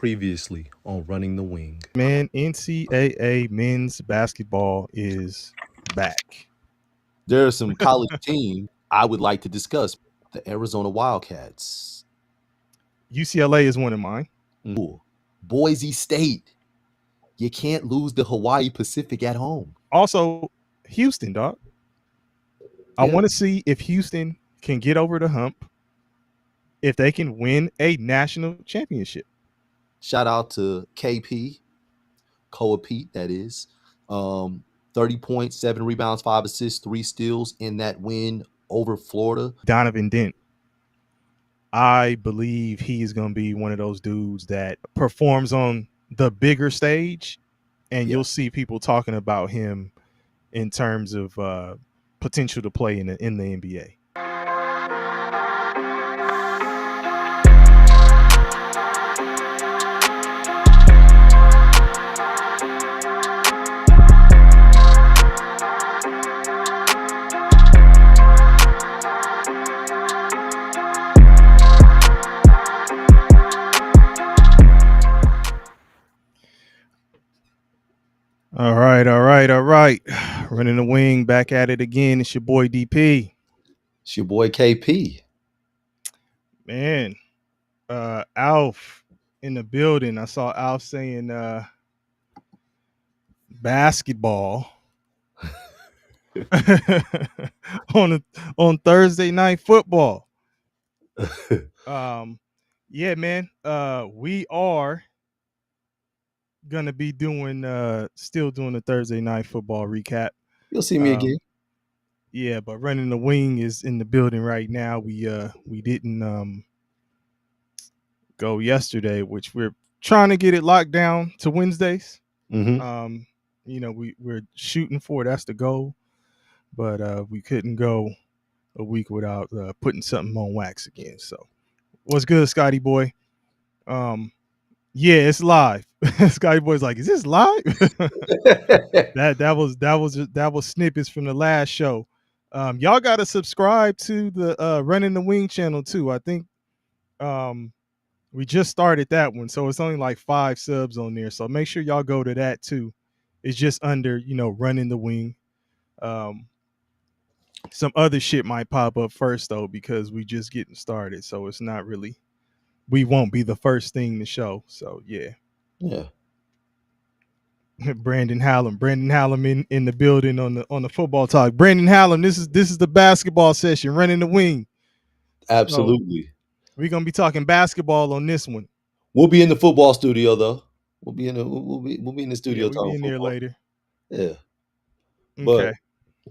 Previously on Running the Wing. Man, NCAA men's basketball is back. There are some college teams I would like to discuss. The Arizona Wildcats. UCLA is one of mine. Ooh, Boise State. You can't lose the Hawaii Pacific at home. Also, Houston, dog. I Yeah. want to see if Houston can get over the hump, if they can win a national championship. Shout out to KP, Koa Pete, that is. 30 points, 7 rebounds, 5 assists, 3 steals in that win over Florida. Donovan Dent. I believe he is going to be one of those dudes that performs on the bigger stage, and Yeah. you'll see people talking about him in terms of potential to play in the NBA. All right. Running the wing, back at it again. It's your boy DP. It's your boy KP. Man, Alf in the building. I saw Alf saying basketball on Thursday night football. Yeah, man. We are gonna be still doing the Thursday night football recap. You'll see me again. Yeah, but running the wing is in the building right now. We didn't go yesterday, which we're trying to get it locked down to Wednesdays. Mm-hmm. We're shooting for, that's the goal, but we couldn't go a week without putting something on wax again. So what's good, Scotty boy? Yeah, it's live. Scotty boy's like, is this live? that was snippets from the last show. Y'all got to subscribe to the Running the Wing channel too. I think we just started that one, so it's only like 5 subs on there. So make sure y'all go to that too. It's just under Running the Wing. Some other shit might pop up first though, because we just getting started, so it's not really. We won't be the first thing to show. So yeah. Brandon Hallam in the building on the football talk. Brandon Hallam, this is the basketball session, Running the Wing. Absolutely. So we're gonna be talking basketball on this one. We'll be in the football studio though. We'll be in the studio. Yeah, we'll be in there football later. Yeah. Okay. But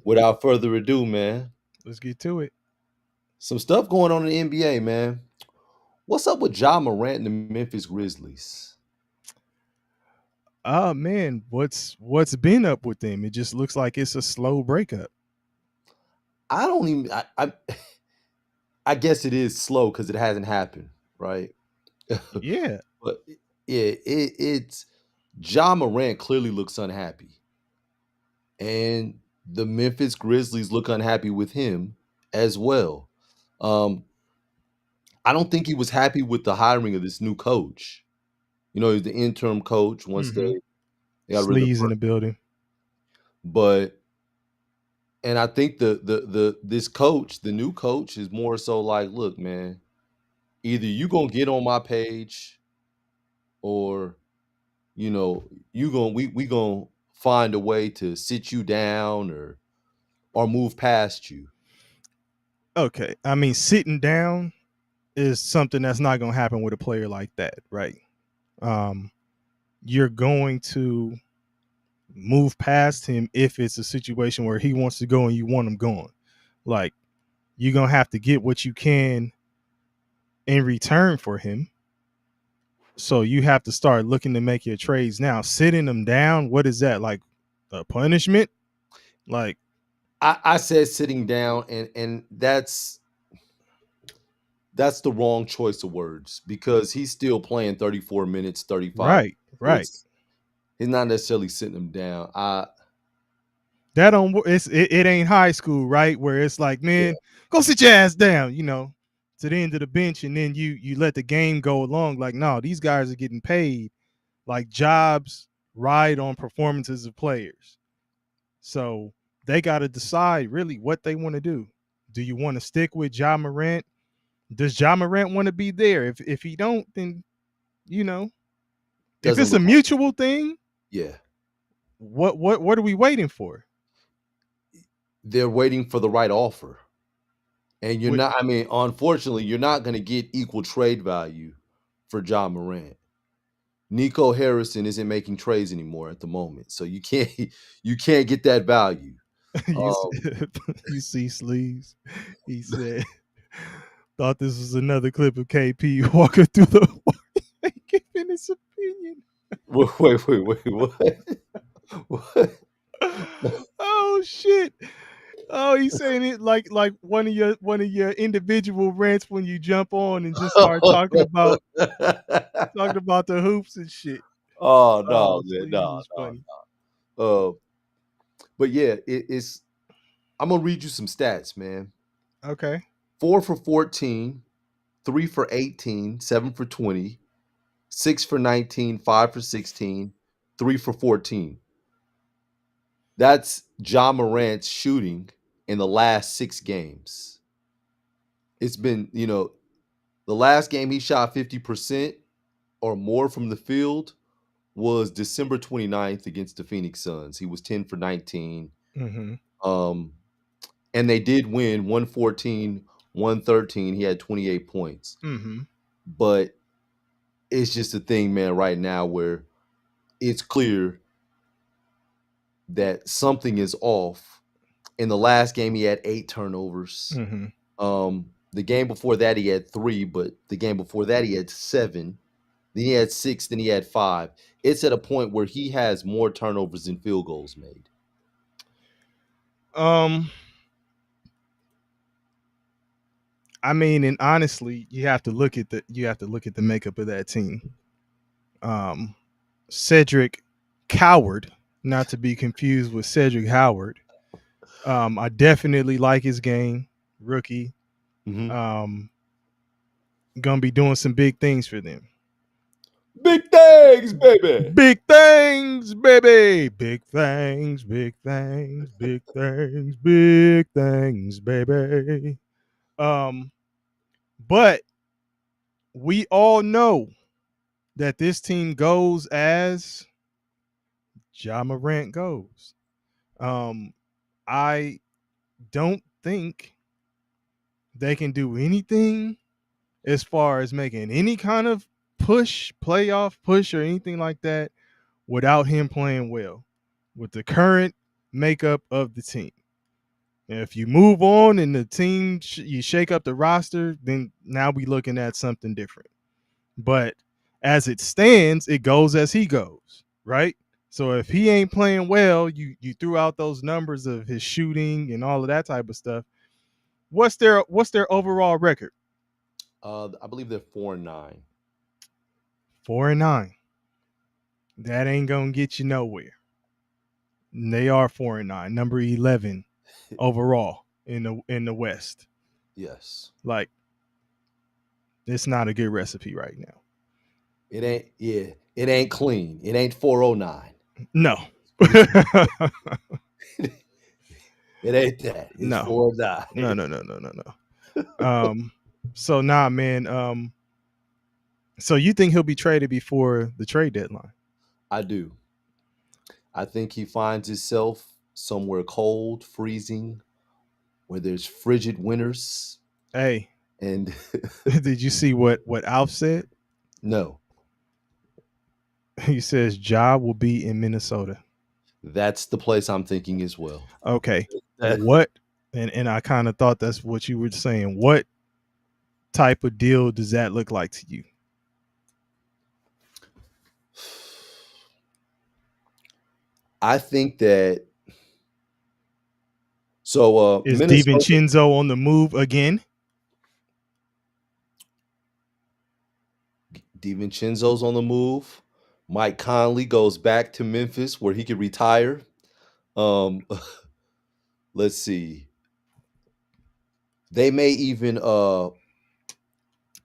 without further ado, man, let's get to it. Some stuff going on in the NBA, man. What's up with Ja Morant and the Memphis Grizzlies? Man, what's been up with them? It just looks like it's a slow breakup. I don't even. I guess it is slow because it hasn't happened, right? Yeah. But yeah, it's Ja Morant clearly looks unhappy, and the Memphis Grizzlies look unhappy with him as well. I don't think he was happy with the hiring of this new coach. He's the interim coach once they got rid of Sleeves in the building. But and I think this coach, the new coach, is more so like, look, man, either you gonna get on my page, or we gonna find a way to sit you down or move past you. Okay, I mean, sitting down is something that's not gonna happen with a player like that, right? You're going to move past him if it's a situation where he wants to go and you want him going. Like, you're gonna have to get what you can in return for him. So you have to start looking to make your trades now. Sitting them down, what is that, like a punishment? Like, I said sitting down, and that's the wrong choice of words, because he's still playing 34 minutes, 35. Right. He's not necessarily sitting him down. That don't. It ain't high school, right? Where it's like, man, go sit your ass down. to the end of the bench, and then you let the game go along. Like, no, these guys are getting paid. Like, jobs ride on performances of players. So they got to decide really what they want to do. Do you want to stick with Ja Morant? Does Ja Morant want to be there? If he don't, then you know, if Doesn't it's a look like mutual thing, yeah. what are we waiting for? They're waiting for the right offer. And you're What, not, I mean, unfortunately, you're not going to get equal trade value for Ja Morant. Nico Harrison isn't making trades anymore at the moment. So you can't you can't get that value. you Um, you see sleeves? He said, thought this was another clip of KP walking through the giving his opinion. wait, what? What? Oh shit. Oh, he's saying it like one of your individual rants when you jump on and just start talking about the hoops and shit. Oh no, Oh, man, sleeves no, is funny. no. But yeah, it's. I'm gonna read you some stats, man. Okay. 4 for 14, 3 for 18, 7 for 20, 6 for 19, 5 for 16, 3 for 14. That's Ja Morant's shooting in the last 6 games. It's been, the last game he shot 50% or more from the field was December 29th against the Phoenix Suns. He was 10 for 19. Mm-hmm. Um, and they did win 114, 113. He had 28 points. Mm-hmm. But it's just a thing, man, right now where it's clear that something is off. In the last game, he had 8 turnovers. Mm-hmm. The game before that, he had 3, but the game before that, he had 7. Then he had 6, then he had 5. It's at a point where he has more turnovers than field goals made. I mean, and honestly, you have to look at the makeup of that team. Cedric Coward, not to be confused with Cedric Howard. I definitely like his game, rookie. Mm-hmm. Gonna be doing some big things for them. Big things, baby. Big things, baby. Big things, big things, big things, big things, baby. But we all know that this team goes as Ja Morant goes. I don't think they can do anything as far as making any kind of playoff push, or anything like that without him playing well with the current makeup of the team. And if you move on and the team, you shake up the roster, then now we looking at something different. But as it stands, it goes as he goes, right? So if he ain't playing well, you threw out those numbers of his shooting and all of that type of stuff. What's their overall record? I believe they're 4-9. 4-9. That ain't gonna get you nowhere. And they are 4-9, number 11 overall in the West. Yes. Like, it's not a good recipe right now. It ain't, yeah, it ain't clean. It ain't 409. No. It ain't that. It's No. 409. No. So nah, man. So you think he'll be traded before the trade deadline? I do. I think he finds himself somewhere cold, freezing, where there's frigid winters. Hey, And did you see what Alf said? no, He says Ja will be in Minnesota. that's the place I'm thinking as well. Okay. What? And I kind of thought that's what you were saying. What type of deal does that look like to you? I think that so Is Minnesota DiVincenzo on the move again? DiVincenzo's on the move. Mike Conley goes back to Memphis where he could retire. Um, let's see. They may even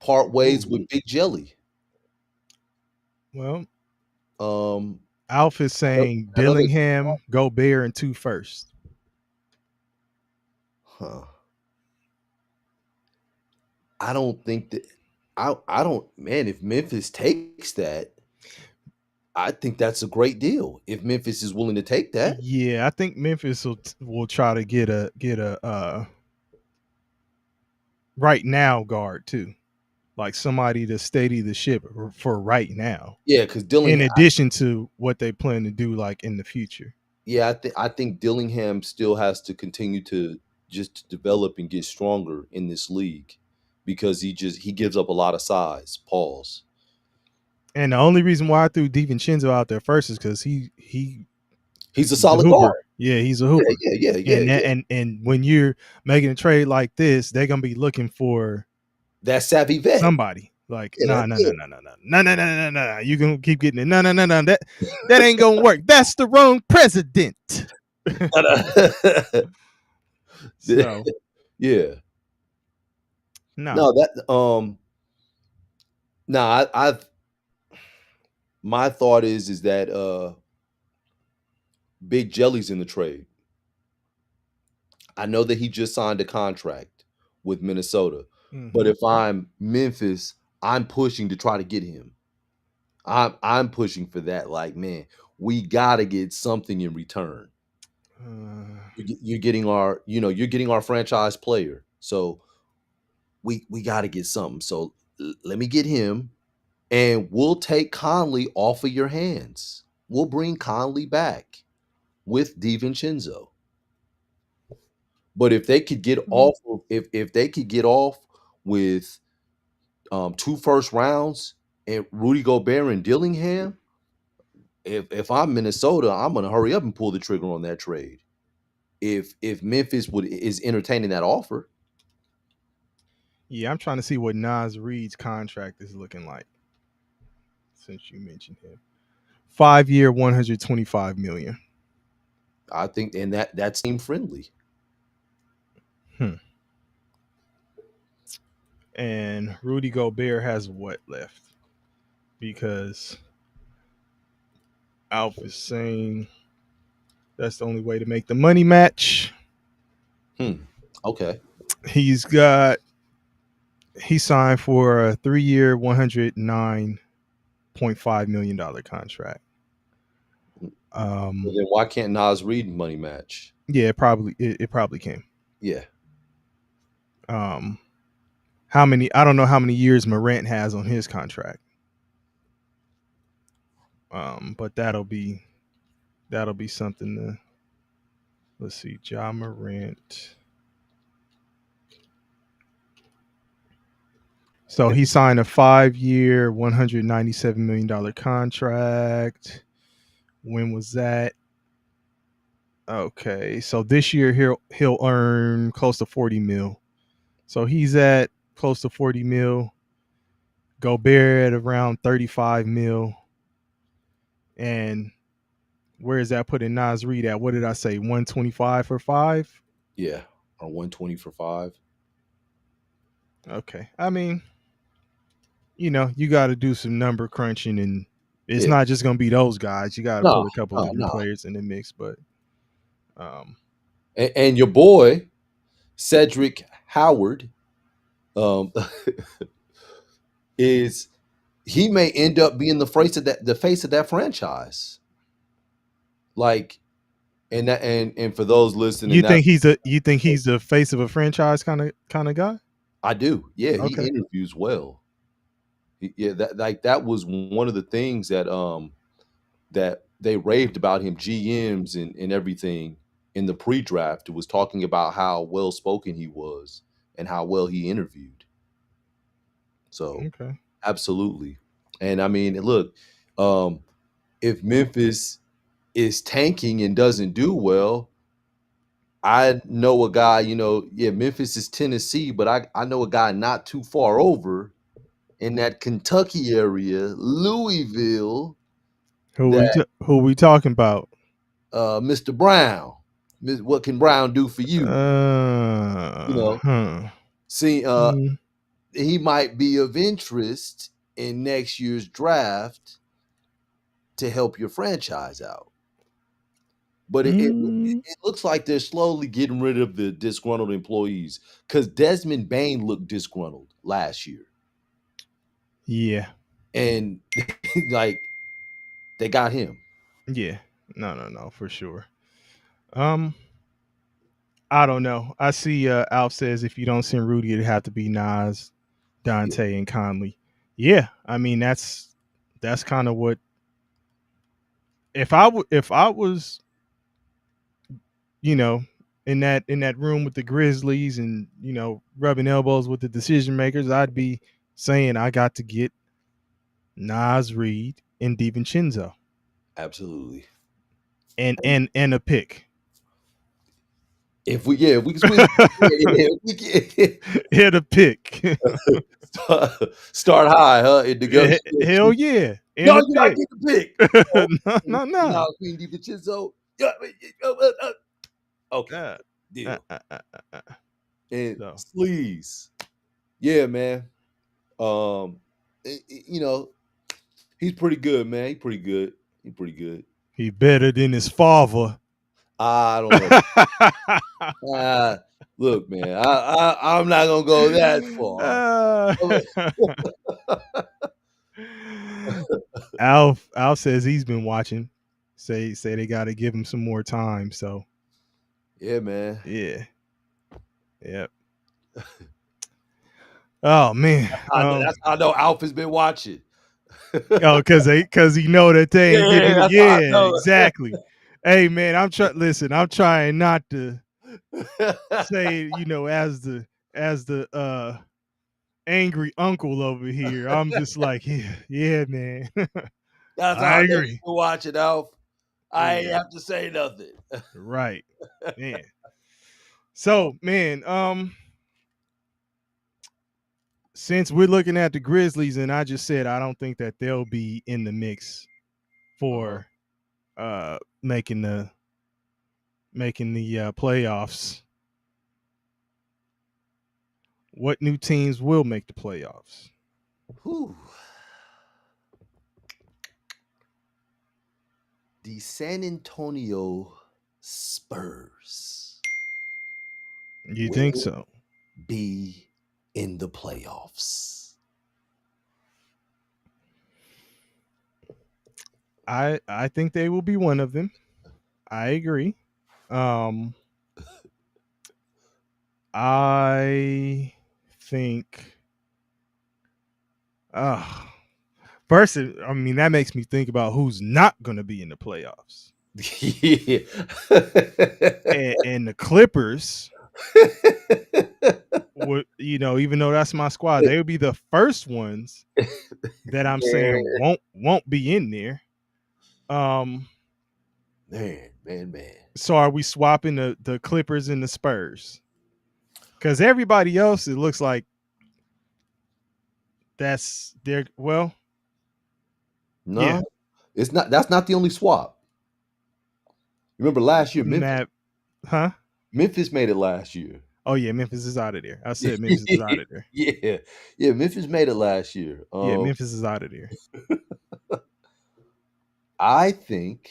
part ways Ooh. with Big Jelly. Well, Um, Alf is I know, saying I know they. Dillingham, Gobert, and 2 firsts. Huh. I don't think that. I don't. Man, if Memphis takes that, I think that's a great deal. If Memphis is willing to take that, Yeah, I think Memphis will try to get a right now guard too, like somebody to steady the ship for right now. yeah, because In Dillingham. addition to what they plan to do like in the future. Yeah, I think Dillingham still has to continue to just develop and get stronger in this league because he gives up a lot of size. Pause. And the only reason why I threw DiVincenzo out there first is because He's a he's a solid guard. hooper. Yeah, he's a Yeah, hooper. yeah, yeah, yeah, And that, yeah. and when you're making a trade like this, they're gonna be looking for That savvy vet. somebody. Like, Yeah, no. You gonna keep getting it. No. That ain't gonna work. That's the wrong president. that's it. So Yeah. no. No, that no, I've my thought is that Big Jelly's in the trade. I know that he just signed a contract with Minnesota, but if I'm Memphis, I'm pushing to try to get him. I'm pushing for that. Like, man, we gotta get something in return. You're getting you're getting our franchise player, so we got to get something. So let me get him, and we'll take Conley off of your hands. We'll bring Conley back with DiVincenzo. But if they could get off, if they could get off with 2 first rounds and Rudy Gobert and Dillingham, if I'm Minnesota, I'm gonna hurry up and pull the trigger on that trade. If Memphis is entertaining that offer, Yeah, I'm trying to see what Nas Reed's contract is looking like. Since you mentioned him, 5-year, 125 million. I think, and that's team friendly. And Rudy Gobert has what left? Because Alf is saying that's the only way to make the money match. Okay. He signed for a 3-year, $109.5 million contract. Well, then why can't Nas Reed money match? Yeah, it probably can. Yeah. How many? I don't know how many years Morant has on his contract. But that'll be something to. Let's see, Ja Morant. So he signed a 5-year, $197 million contract. When was that? Okay, so this year he'll earn close to 40 mil. So he's at close to 40 mil. Gobert at around 35 mil. And where is that putting Nas Reed at? What did I say? 125 for 5? Yeah. Or 120 for 5. Okay. I mean, you got to do some number crunching, and it's Yeah. not just going to be those guys. You got to No, put a couple different no. players in the mix, but And your boy Cedric Howard is he may end up being the face of that franchise. Like, and for those listening, you think he's the face of a franchise kind of guy? I do. Yeah, he Okay. interviews well. Yeah, that was one of the things that that they raved about him, GMs and everything in the pre-draft. It was talking about how well spoken he was and how well he interviewed. So Okay. absolutely. And I mean, look, if Memphis is tanking and doesn't do well, I know a guy, Memphis is Tennessee, but I know a guy not too far over in that Kentucky area, Louisville, that Who we talking about? Mr. Brown. What can Brown do for you? You know, Huh. see, Mm. he might be of interest in next year's draft to help your franchise out. But it looks like they're slowly getting rid of the disgruntled employees because Desmond Bain looked disgruntled last year. Yeah. And like they got him. Yeah. No, for sure. I don't know. I see Alf says if you don't send Rudy, it'd have to be Nas, Dante, and Conley. Yeah. I mean, that's kind of what if I was, you know, in that room with the Grizzlies and, rubbing elbows with the decision makers, I'd be saying I got to get Nas Reed and DiVincenzo Absolutely. and a pick. If we can squeeze Hit a pick. start high, huh? In Hell negotiations. yeah. And No, a you gotta pick. get the pick. No. Queen DiVincenzo. Okay. Deal. And So. Sleaze. Yeah, man. He's pretty good, man. He's pretty good. He better than his father. I don't know. Look, man, I'm not gonna go that far. Alf says he's been watching. Say they got to give him some more time. So yeah, man. Yeah. Yep. Oh man. That's how I know Alf has been watching. Because he know that they ain't getting it. Yeah, Exactly. Hey man, I'm trying not to say, as the angry uncle over here. I'm just like, yeah, man. That's how I I know agree. you've been watching, Alf. I ain't have to say nothing. Right. Man. So, man, since we're looking at the Grizzlies, and I just said I don't think that they'll be in the mix for making the playoffs. What new teams will make the playoffs? Whew. The San Antonio Spurs. You think so? Be in the playoffs. I think they will be one of them. I agree. I think first, I mean, that makes me think about who's not going to be in the playoffs. Yeah. And the Clippers would, even though that's my squad, they would be the first ones that I'm saying won't be in there. Man. So are we swapping the Clippers and the Spurs? Because everybody else, it looks like that's their No, yeah. it's not. That's not the only swap. Remember last year, Memphis made it last year. Oh yeah, Memphis is out of there. I said Memphis is out of there. Yeah, Memphis made it last year. Yeah, Memphis is out of there. I think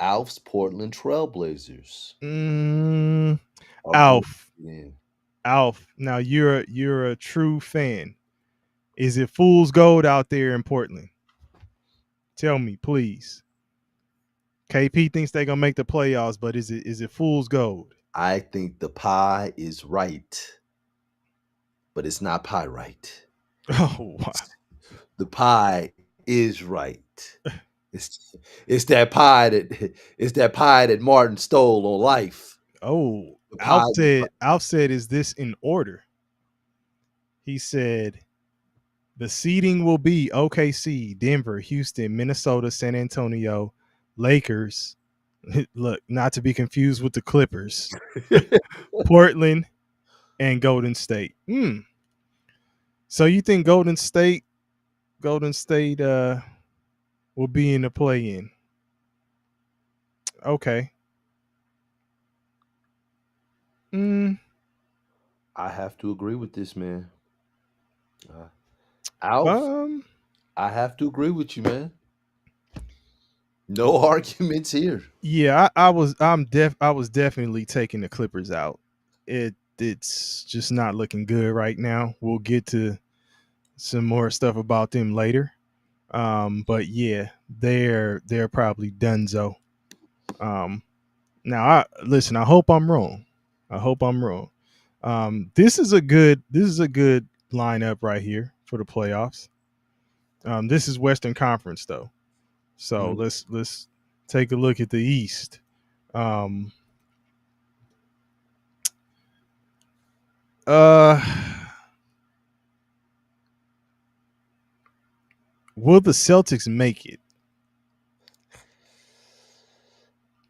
Alf's Portland Trailblazers. Alf. Now you're a true fan. Is it fool's gold out there in Portland? Tell me, please. KP thinks they're gonna make the playoffs, but is it fool's gold? I think the pie is right, but it's not pie right. Oh wow. The pie is right. It's that pie that Martin stole on life. Oh, Alf said, is this in order? He said the seeding will be OKC, Denver, Houston, Minnesota, San Antonio, Lakers. Look, not to be confused with the Clippers, Portland, and Golden State. So you think Golden State will be in the play-in? Okay. I have to agree with this, man. Alf, Um, I have to agree with you, man. No arguments here. yeah, I was definitely taking the Clippers out. It's just not looking good right now. We'll get to some more stuff about them later. But yeah, they're probably donezo. Um, now I listen. I hope I'm wrong. I hope I'm wrong. This is a good lineup right here for the playoffs. This is Western Conference though, so Mhm. let's take a look at the East. Um, uh, will the Celtics make it?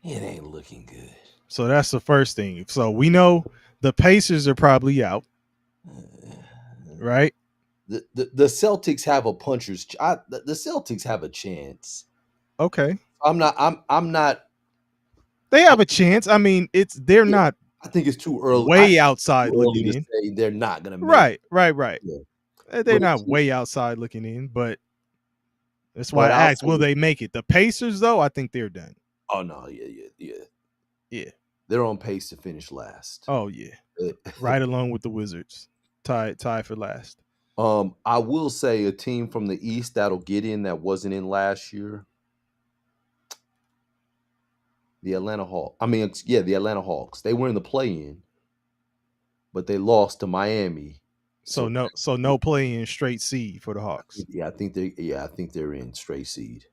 It ain't looking good. So that's the first thing. So we know the Pacers are probably out, right? The Celtics have a the Celtics have a chance. Okay, I'm not. they have a chance. I mean, they're Yeah, not I think it's too early. I way think it's too outside early looking to in. say they're not gonna make it. Right. Yeah. They're But not way outside looking in, but that's why but I I'll asked, say will this. they make it? The Pacers, though, I think they're done. Oh no, yeah. Yeah. They're on pace to finish last. Oh yeah. Right along with the Wizards. Tie for last. I will say a team from the East that'll get in that wasn't in last year. The Atlanta Hawks. The Atlanta Hawks. They were in the play-in, but they lost to Miami. So So no play in straight C for the Hawks. I think they're in straight seed.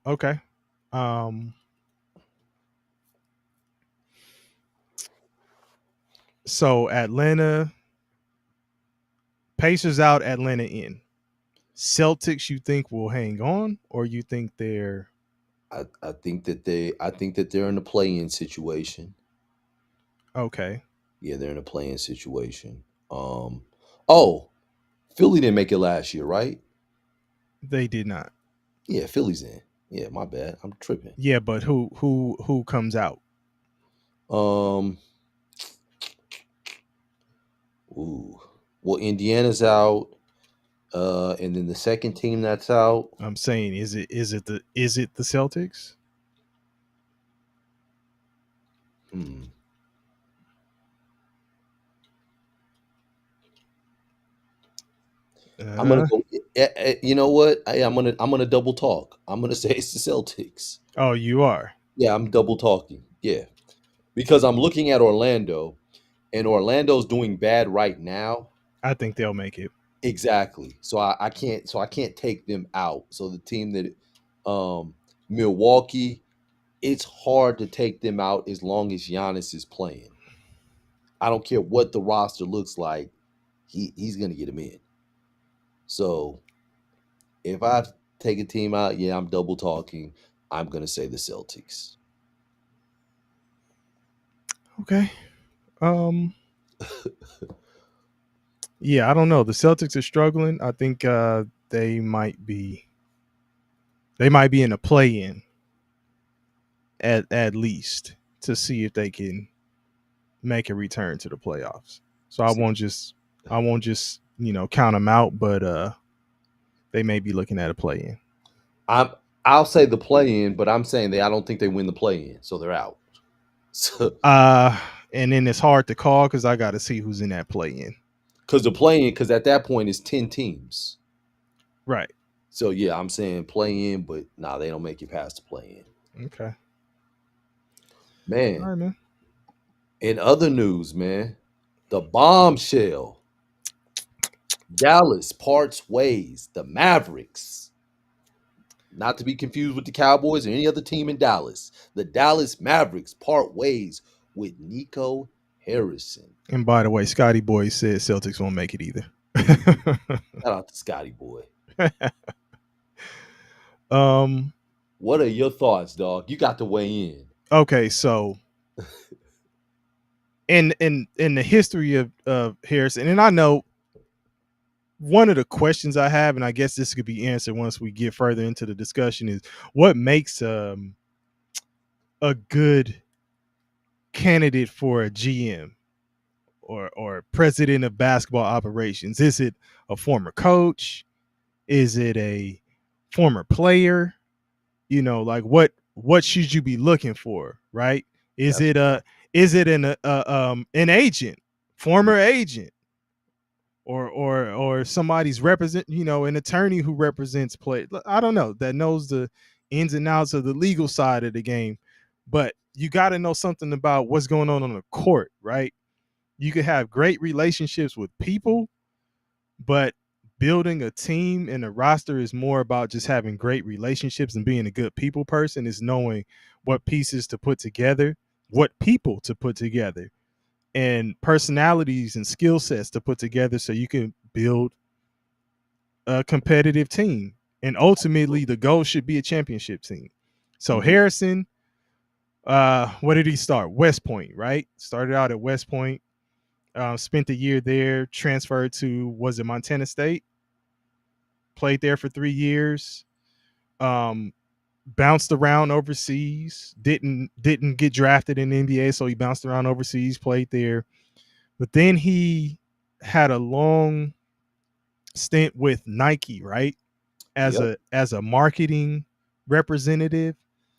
Okay. Um so Atlanta, Pacers out, Atlanta in. Celtics you think will hang on, or you think they're I think that they're in a play-in situation. okay? Yeah, they're in a play-in situation. Oh, Philly didn't make it last year, right? They did not. Yeah, Philly's in. Yeah, my bad. I'm tripping. Yeah, but who comes out? Um, ooh. Well, Indiana's out. And then the second team that's out. I'm saying is it the Celtics? Hmm. I'm gonna Uh, go. You know what? I'm gonna double talk. I'm gonna say it's the Celtics. oh, you are. Yeah, I'm double talking. Yeah, because I'm looking at Orlando, and Orlando's doing bad right now. I think they'll make it. Exactly. I can't take them out. So the team that Milwaukee, it's hard to take them out as long as Giannis is playing. I don't care what the roster looks like. He's gonna get him in. So if I take a team out, yeah, I'm double talking. I'm gonna say the Celtics. Okay. Um. Yeah, I don't know. The Celtics are struggling. I think they might be. They might be in a play-in at least to see if they can make a return to the playoffs. So See, I won't just count them out, but they may be looking at a play-in. I'm I'll say the play in, but I'm saying I don't think they win the play in, so they're out. So Uh, and then it's hard to call because I got to see who's in that play-in. because at that point it's 10 teams. Right. So yeah, I'm saying play in, but nah, they don't make it past the play in. Okay. All Man, right, man. in other news, man, the bombshell. Dallas parts ways. The Mavericks. Not to be confused with the Cowboys or any other team in Dallas. The Dallas Mavericks part ways with Nico Harrison. And by the way, Scotty Boy said Celtics won't make it either. Shout out to Scotty Boy. um. What are your thoughts, dog? You got to weigh in. Okay, so in the history of Harrison, and I know one of the questions I have, and I guess this could be answered once we get further into the discussion, is what makes a good candidate for a GM or president of basketball operations? Is it a former coach? Is it a former player? Like what should you be looking for, right? Is That's it a is it an agent, former agent, or somebody's represent, an attorney who represents play? I don't know, that knows the ins and outs of the legal side of the game, but you got to know something about what's going on the court, right? You could have great relationships with people, but building a team and a roster is more about just having great relationships and being a good people person, is knowing what pieces to put together, what people to put together, and personalities and skill sets to put together so you can build a competitive team. And ultimately the goal should be a championship team. So mm-hmm. Harrison, what did he start? West Point, right? Started out at West Point, spent a year there, transferred to, was it Montana State? Played there for 3 years. Um, Bounced around overseas. Didn't get drafted in the NBA, so he bounced around overseas, played there. But then he had a long stint with Nike, right? As Yep. a marketing representative.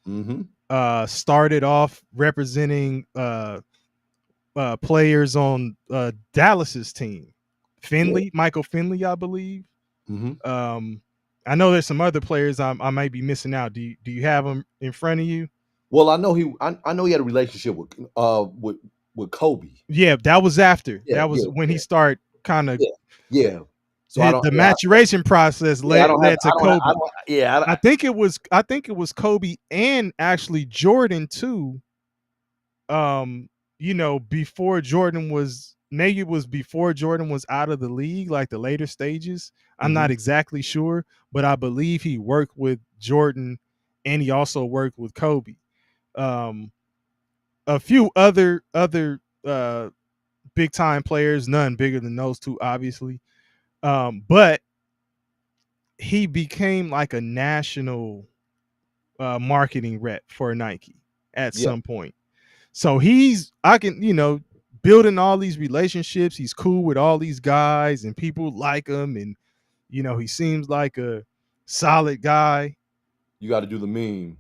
Mm-hmm. Started off representing players on Dallas's team. Yeah. Michael Finley, I believe. Mm-hmm. I know there's some other players I might be missing out. Do you have them in front of you? Well, I know he had a relationship with Kobe. Yeah, that was after. Yeah, That yeah, was when he yeah, started kind of, yeah, yeah. So I don't, the yeah, maturation process yeah, I don't have, led to I Kobe. don't, yeah, I think it was Kobe and actually Jordan too. Before Jordan was, maybe it was before Jordan was out of the league, like the later stages. I'm mm-hmm. not exactly sure, but I believe he worked with Jordan and he also worked with Kobe. Um, a few other big time players, none bigger than those two, obviously. But he became like a national marketing rep for Nike at Yeah, some point. So I can, building all these relationships. He's cool with all these guys and people like him. And, he seems like a solid guy. you got to do the meme.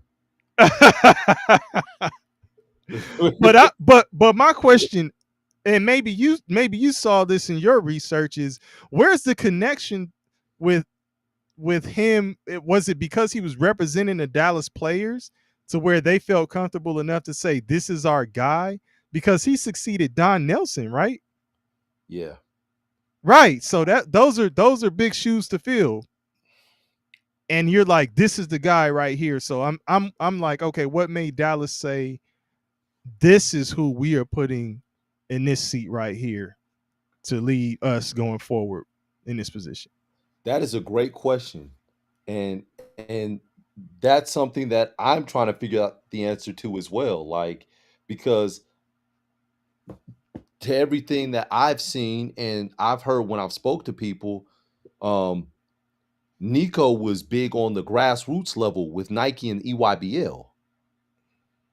but my question, and maybe you saw this in your research, is where's the connection with him? Was it because he was representing the Dallas players to where they felt comfortable enough to say this is our guy? Because he succeeded Don Nelson, right? Yeah, Right. So those are big shoes to fill. And you're like, this is the guy right here. So I'm like, okay, what made Dallas say this is who we are putting in this seat right here to lead us going forward in this position? that is a great question, and that's something that I'm trying to figure out the answer to as well. Like, because to everything that I've seen and I've heard when I've spoke to people, um, Nico was big on the grassroots level with Nike and EYBL.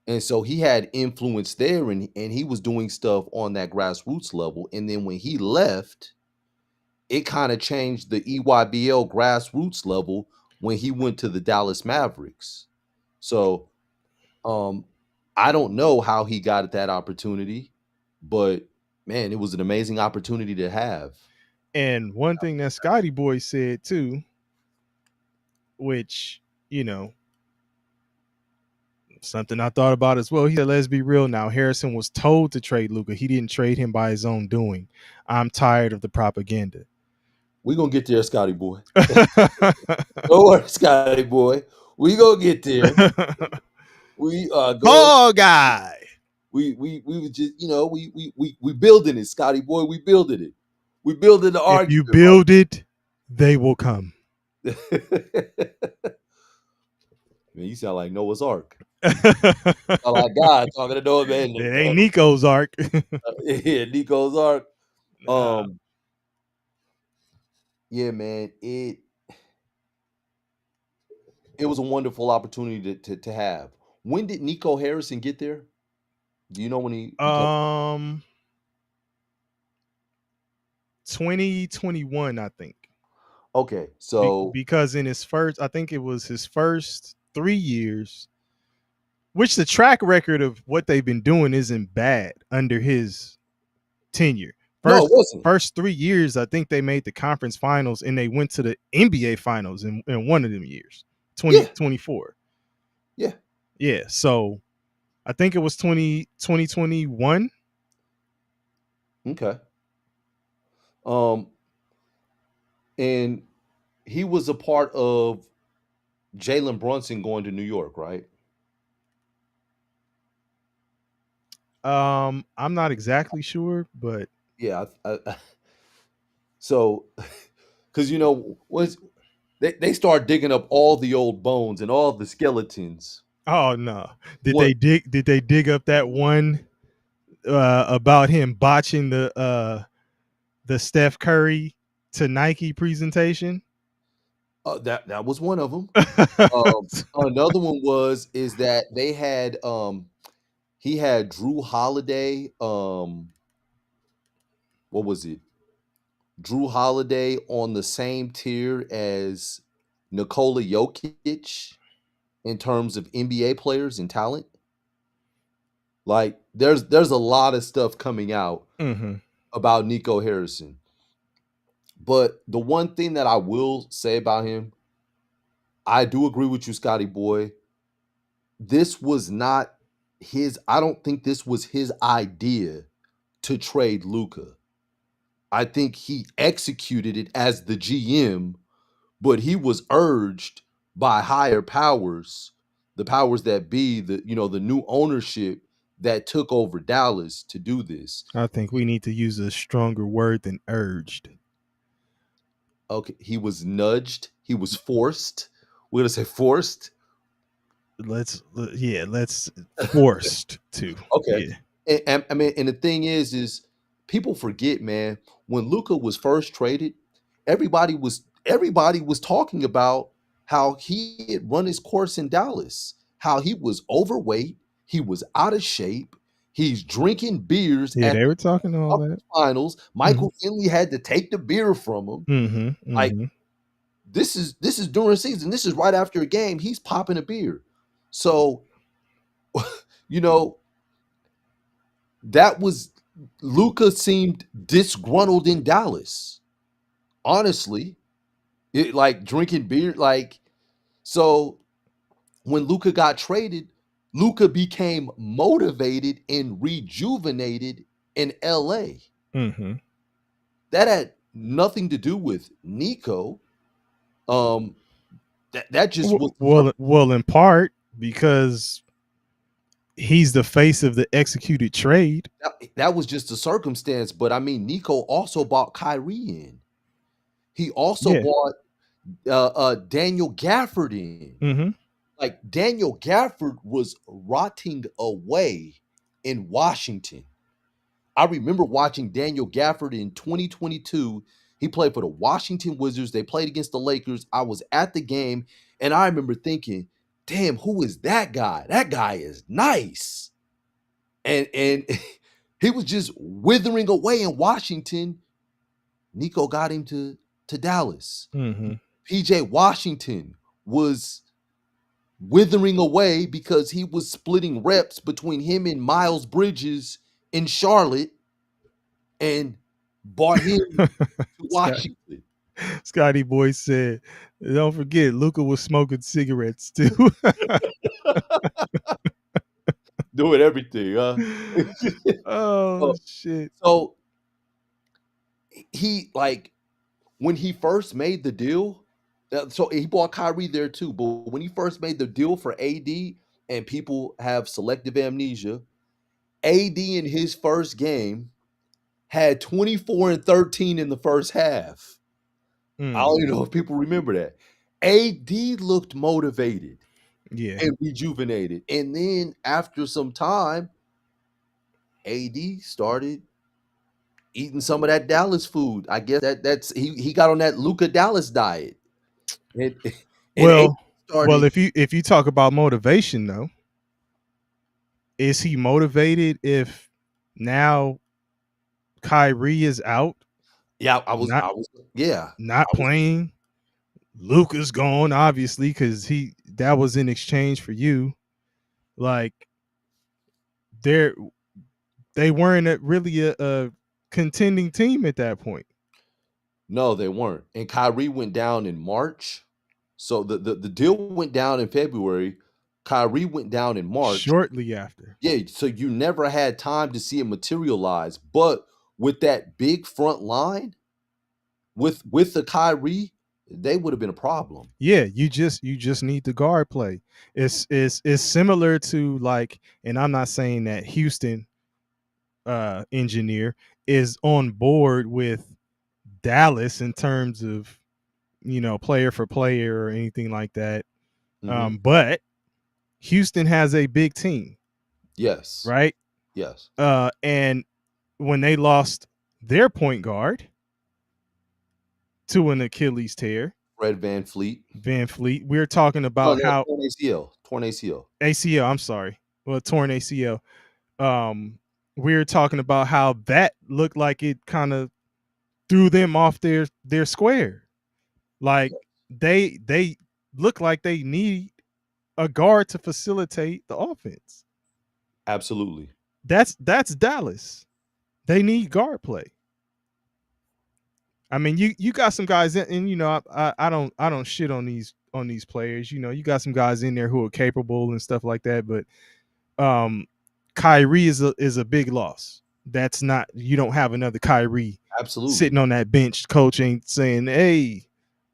And so he had influence there, and he was doing stuff on that grassroots level. And then when he left, it kind of changed the EYBL grassroots level when he went to the Dallas Mavericks. So um I don't know how he got that opportunity, but man, it was an amazing opportunity to have. And one thing that Scotty Boy said too, which, you know, something I thought about as well. He said, let's be real now. Harrison was told to trade Luka. He didn't trade him by his own doing. I'm tired of the propaganda. We're gonna get there, Scotty boy. Don't worry, Scotty boy. We gonna get there. We are going. Ball guy. We were just, we building it, Scotty boy. We building it. We building the If you argument, build it, they will come. right? Man, you sound like Noah's Ark. It Sound like God talking to Noah, man. ain't Nico's arc. Yeah, Nico's Ark. Nah. Yeah, man. It was a wonderful opportunity to have. When did Nico Harrison get there? Do you know when he became? Um, 2021, I think. Okay, so Because in his first, I think it was his first 3 years, which the track record of what they've been doing isn't bad under his tenure. no, it wasn't. First 3 years, I think they made the conference finals and they went to the NBA finals in one of them years, Yeah, 2024. yeah. Yeah. So I think it was 2021. Okay. And he was a part of Jalen Brunson going to New York, right? I'm not exactly sure, but Yeah. So, because once they start digging up all the old bones and all the skeletons. oh no. What? Did they dig up that one about him botching the Steph Curry to Nike presentation? That was one of them. Another one is that they had he had Drew Holiday. What was it? Drew Holiday on the same tier as Nikola Jokic in terms of NBA players and talent. Like there's a lot of stuff coming out Mm-hmm. about Nico Harrison. But the one thing that I will say about him, I do agree with you, Scotty boy. This was not I don't think this was his idea to trade Luka. I think he executed it as the GM, but he was urged by higher powers, the powers that be, the new ownership that took over Dallas to do this. I think we need to use a stronger word than urged. Okay, he was nudged, he was forced. We're gonna say forced. Let's forced to. Okay. Yeah. And I mean, and the thing is people forget, man, when Luka was first traded, everybody was talking about how he had run his course in Dallas, how he was overweight, he was out of shape, he's drinking beers Yeah, at they the were talking all that. finals. Mm-hmm. Michael Finley had to take the beer from him. Mm-hmm. Like Mm-hmm. this is during the season. This is right after a game. He's popping a beer. So, you know, that was Luka seemed disgruntled in Dallas. Honestly, it like drinking beer, like so. When Luka got traded, Luka became motivated and rejuvenated in LA. Mm-hmm. That had nothing to do with Nico. Um, that just was Well, in part because he's the face of the executed trade. that was just a circumstance. But I mean, Nico also bought Kyrie in. He also Yeah. bought Daniel Gafford in. Mm-hmm. Like Daniel Gafford was rotting away in Washington. I remember watching Daniel Gafford in 2022. He played for the Washington Wizards. They played against the Lakers. I was at the game, and I remember thinking, "Damn, who is that guy? That guy is nice." And he was just withering away in Washington. Nico got him to Dallas. Mm-hmm. PJ Washington was withering away because he was splitting reps between him and Miles Bridges in Charlotte and bought him to Washington. Scotty Boy said, "Don't forget, Luka was smoking cigarettes too." Doing everything, huh? Oh shit! So he like when he first made the deal, so he bought Kyrie there too. But when he first made the deal for AD, and people have selective amnesia, AD in his first game had 24 and 13 in the first half. I don't even know if people remember that. AD looked motivated Yeah. and rejuvenated. And then after some time, AD started eating some of that Dallas food. I guess that's he got on that Luka Dallas diet. And, and AD Well, started if you talk about motivation though, is he motivated if now Kyrie is out Yeah, not yeah. not playing. Luka's gone, obviously, because that was in exchange for you. Like they're they weren't really a contending team at that point. No, they weren't. And Kyrie went down in March. So the deal went down in February. Kyrie went down in March. Shortly after. Yeah, so you never had time to see it materialize. But with that big front line, with the Kyrie, they would have been a problem. Yeah, you just need the guard play. It's similar to like, and I'm not saying that Houston engineer is on board with Dallas in terms of player for player or anything like that. Mhm. But Houston has a big team, Yes. right? Yes. And when they lost their point guard to an Achilles tear, Fred VanVleet. Van Fleet, we're talking No, about no, how torn ACL. Torn ACL. ACL. I'm sorry, well, torn ACL. We're talking about how that looked like it kind of threw them off their square. Like they look like they need a guard to facilitate the offense. Absolutely. That's Dallas. They need guard play. I mean, you got some guys in, and I don't shit on these players. You got some guys in there who are capable and stuff like that. But Kyrie is a big loss. That's not, you don't have another Kyrie Absolutely. sitting on that bench. Coach ain't saying, hey,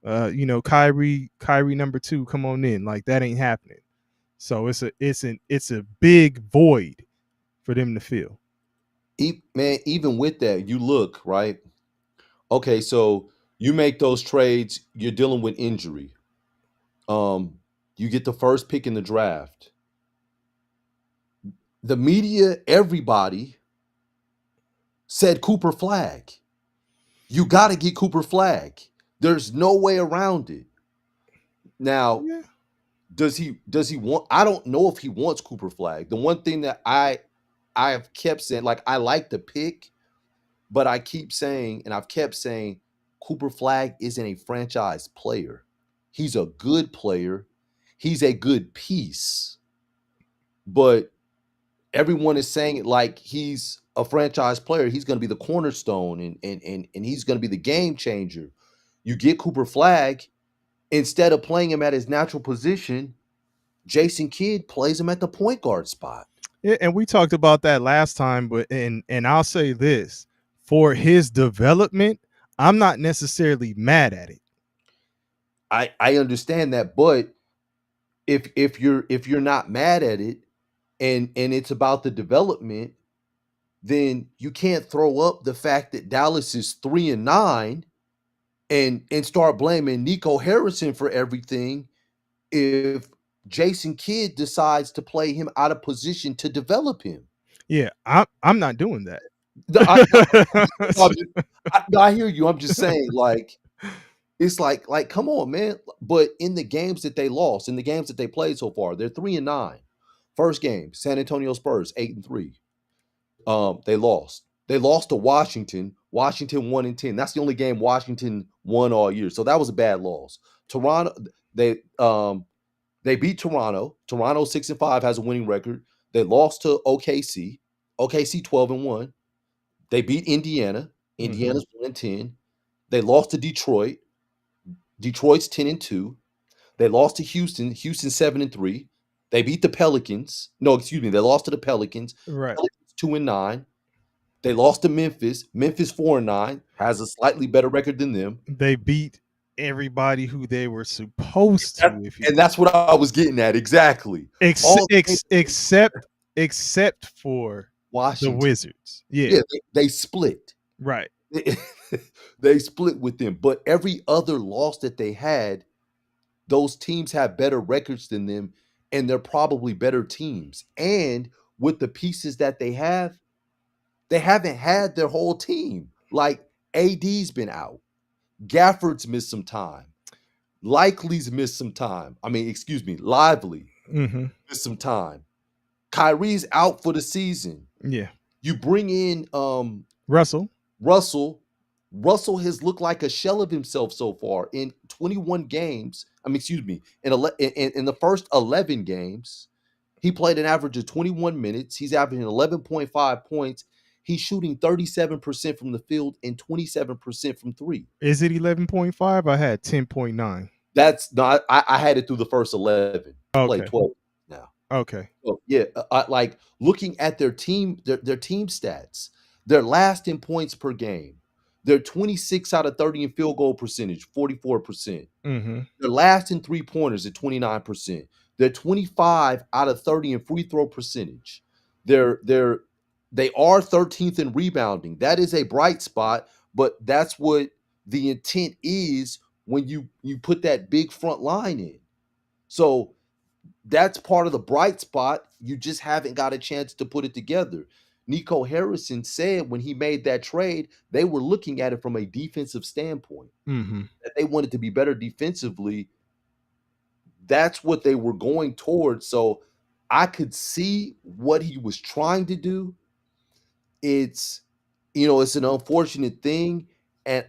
Kyrie number 2, come on in. Like that ain't happening. So it's a big void for them to fill. Man, even with that, you look, right? Okay, so you make those trades, you're dealing with injury. You get the first pick in the draft. The media, everybody said Cooper Flag. You got to get Cooper Flag. There's no way around it. Now, Yeah. does he want, I don't know if he wants Cooper Flag. The one thing that I have kept saying, like, I like the pick, but I keep saying, and I've kept saying, Cooper Flag isn't a franchise player. He's a good player. He's a good piece. But everyone is saying it like he's a franchise player. He's going to be the cornerstone and he's going to be the game changer. You get Cooper Flag, instead of playing him at his natural position, Jason Kidd plays him at the point guard spot. Yeah, and we talked about that last time, but and I'll say this, for his development, I'm not necessarily mad at it. I understand that, but if you're not mad at it and it's about the development, then you can't throw up the fact that Dallas is 3-9 and start blaming Nico Harrison for everything if Jason Kidd decides to play him out of position to develop him. Yeah, I'm not doing that. I hear you. I'm just saying, like, it's like, come on, man. But in the games that they lost, in the games that they played so far, they're 3-9. First game, San Antonio Spurs, 8-3. They lost. They lost to Washington. Washington 1-10. That's the only game Washington won all year. So that was a bad loss. Toronto, they beat Toronto. Toronto 6-5 has a winning record. They lost to OKC. OKC 12-1. They beat Indiana. Indiana's 1-10. They lost to Detroit. Detroit's 10-2. They lost to Houston. Houston 7-3. They beat the Pelicans. No, excuse me. They lost to the Pelicans. Right. Pelicans 2-9. They lost to Memphis. Memphis 4-9, has a slightly better record than them. They beat everybody who they were supposed to. And that's what I was getting at exactly. Except for Washington. the Wizards. Yeah, they split. Right. They split with them. But every other loss that they had, those teams have better records than them, and they're probably better teams. And with the pieces that they have, they haven't had their whole team. Like, AD's been out. Gafford's missed some time. Likely's missed some time. Lively missed some time. Kyrie's out for the season. Yeah. You bring in Russell. Russell has looked like a shell of himself so far in 21 games. I mean, excuse me, in the first 11 games, he played an average of 21 minutes. He's averaging 11.5 points. He's shooting 37% from the field and 27% from three. Is it 11.5? I had 10.9. That's not. I had it through the first 11. Play Okay. 12 now. Okay. So, yeah, like looking at their team stats, they're last in points per game. They're 26 out of 30 in field goal percentage, 44%. Mm-hmm. They're last in three-pointers at 29%. They're 25 out of 30 in free throw percentage. They are 13th in rebounding. That is a bright spot, but that's what the intent is when you put that big front line in. So that's part of the bright spot. You just haven't got a chance to put it together. Nico Harrison said when he made that trade, they were looking at it from a defensive standpoint. Mm-hmm. That they wanted to be better defensively. That's what they were going towards. So I could see what he was trying to do. It's it's an unfortunate thing. And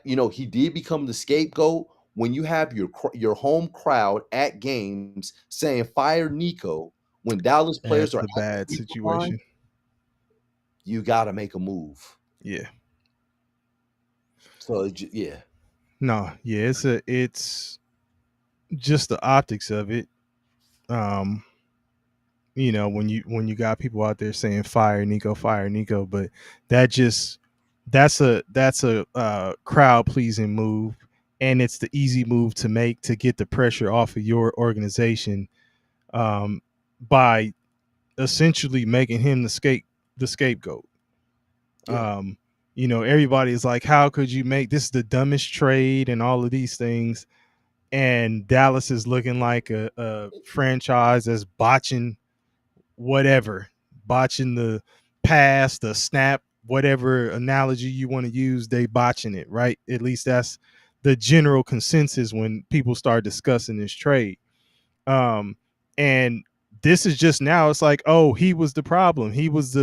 he did become the scapegoat when you have your home crowd at games saying fire Nico when Dallas players That's are a at the bad free throw line. situation. You got to make a move. Yeah. So yeah. No, yeah, it's just the optics of it. When you got people out there saying fire Nico, but that's a crowd pleasing move, and it's the easy move to make to get the pressure off of your organization, by essentially making him the scapegoat. Yeah. Everybody is like, how could you make this the dumbest trade and all of these things? And Dallas is looking like a franchise that's botching the pass, the snap, whatever analogy you want to use, they botching it, right? At least that's the general consensus when people start discussing this trade. And this is just now, it's like, oh, he was the problem. He was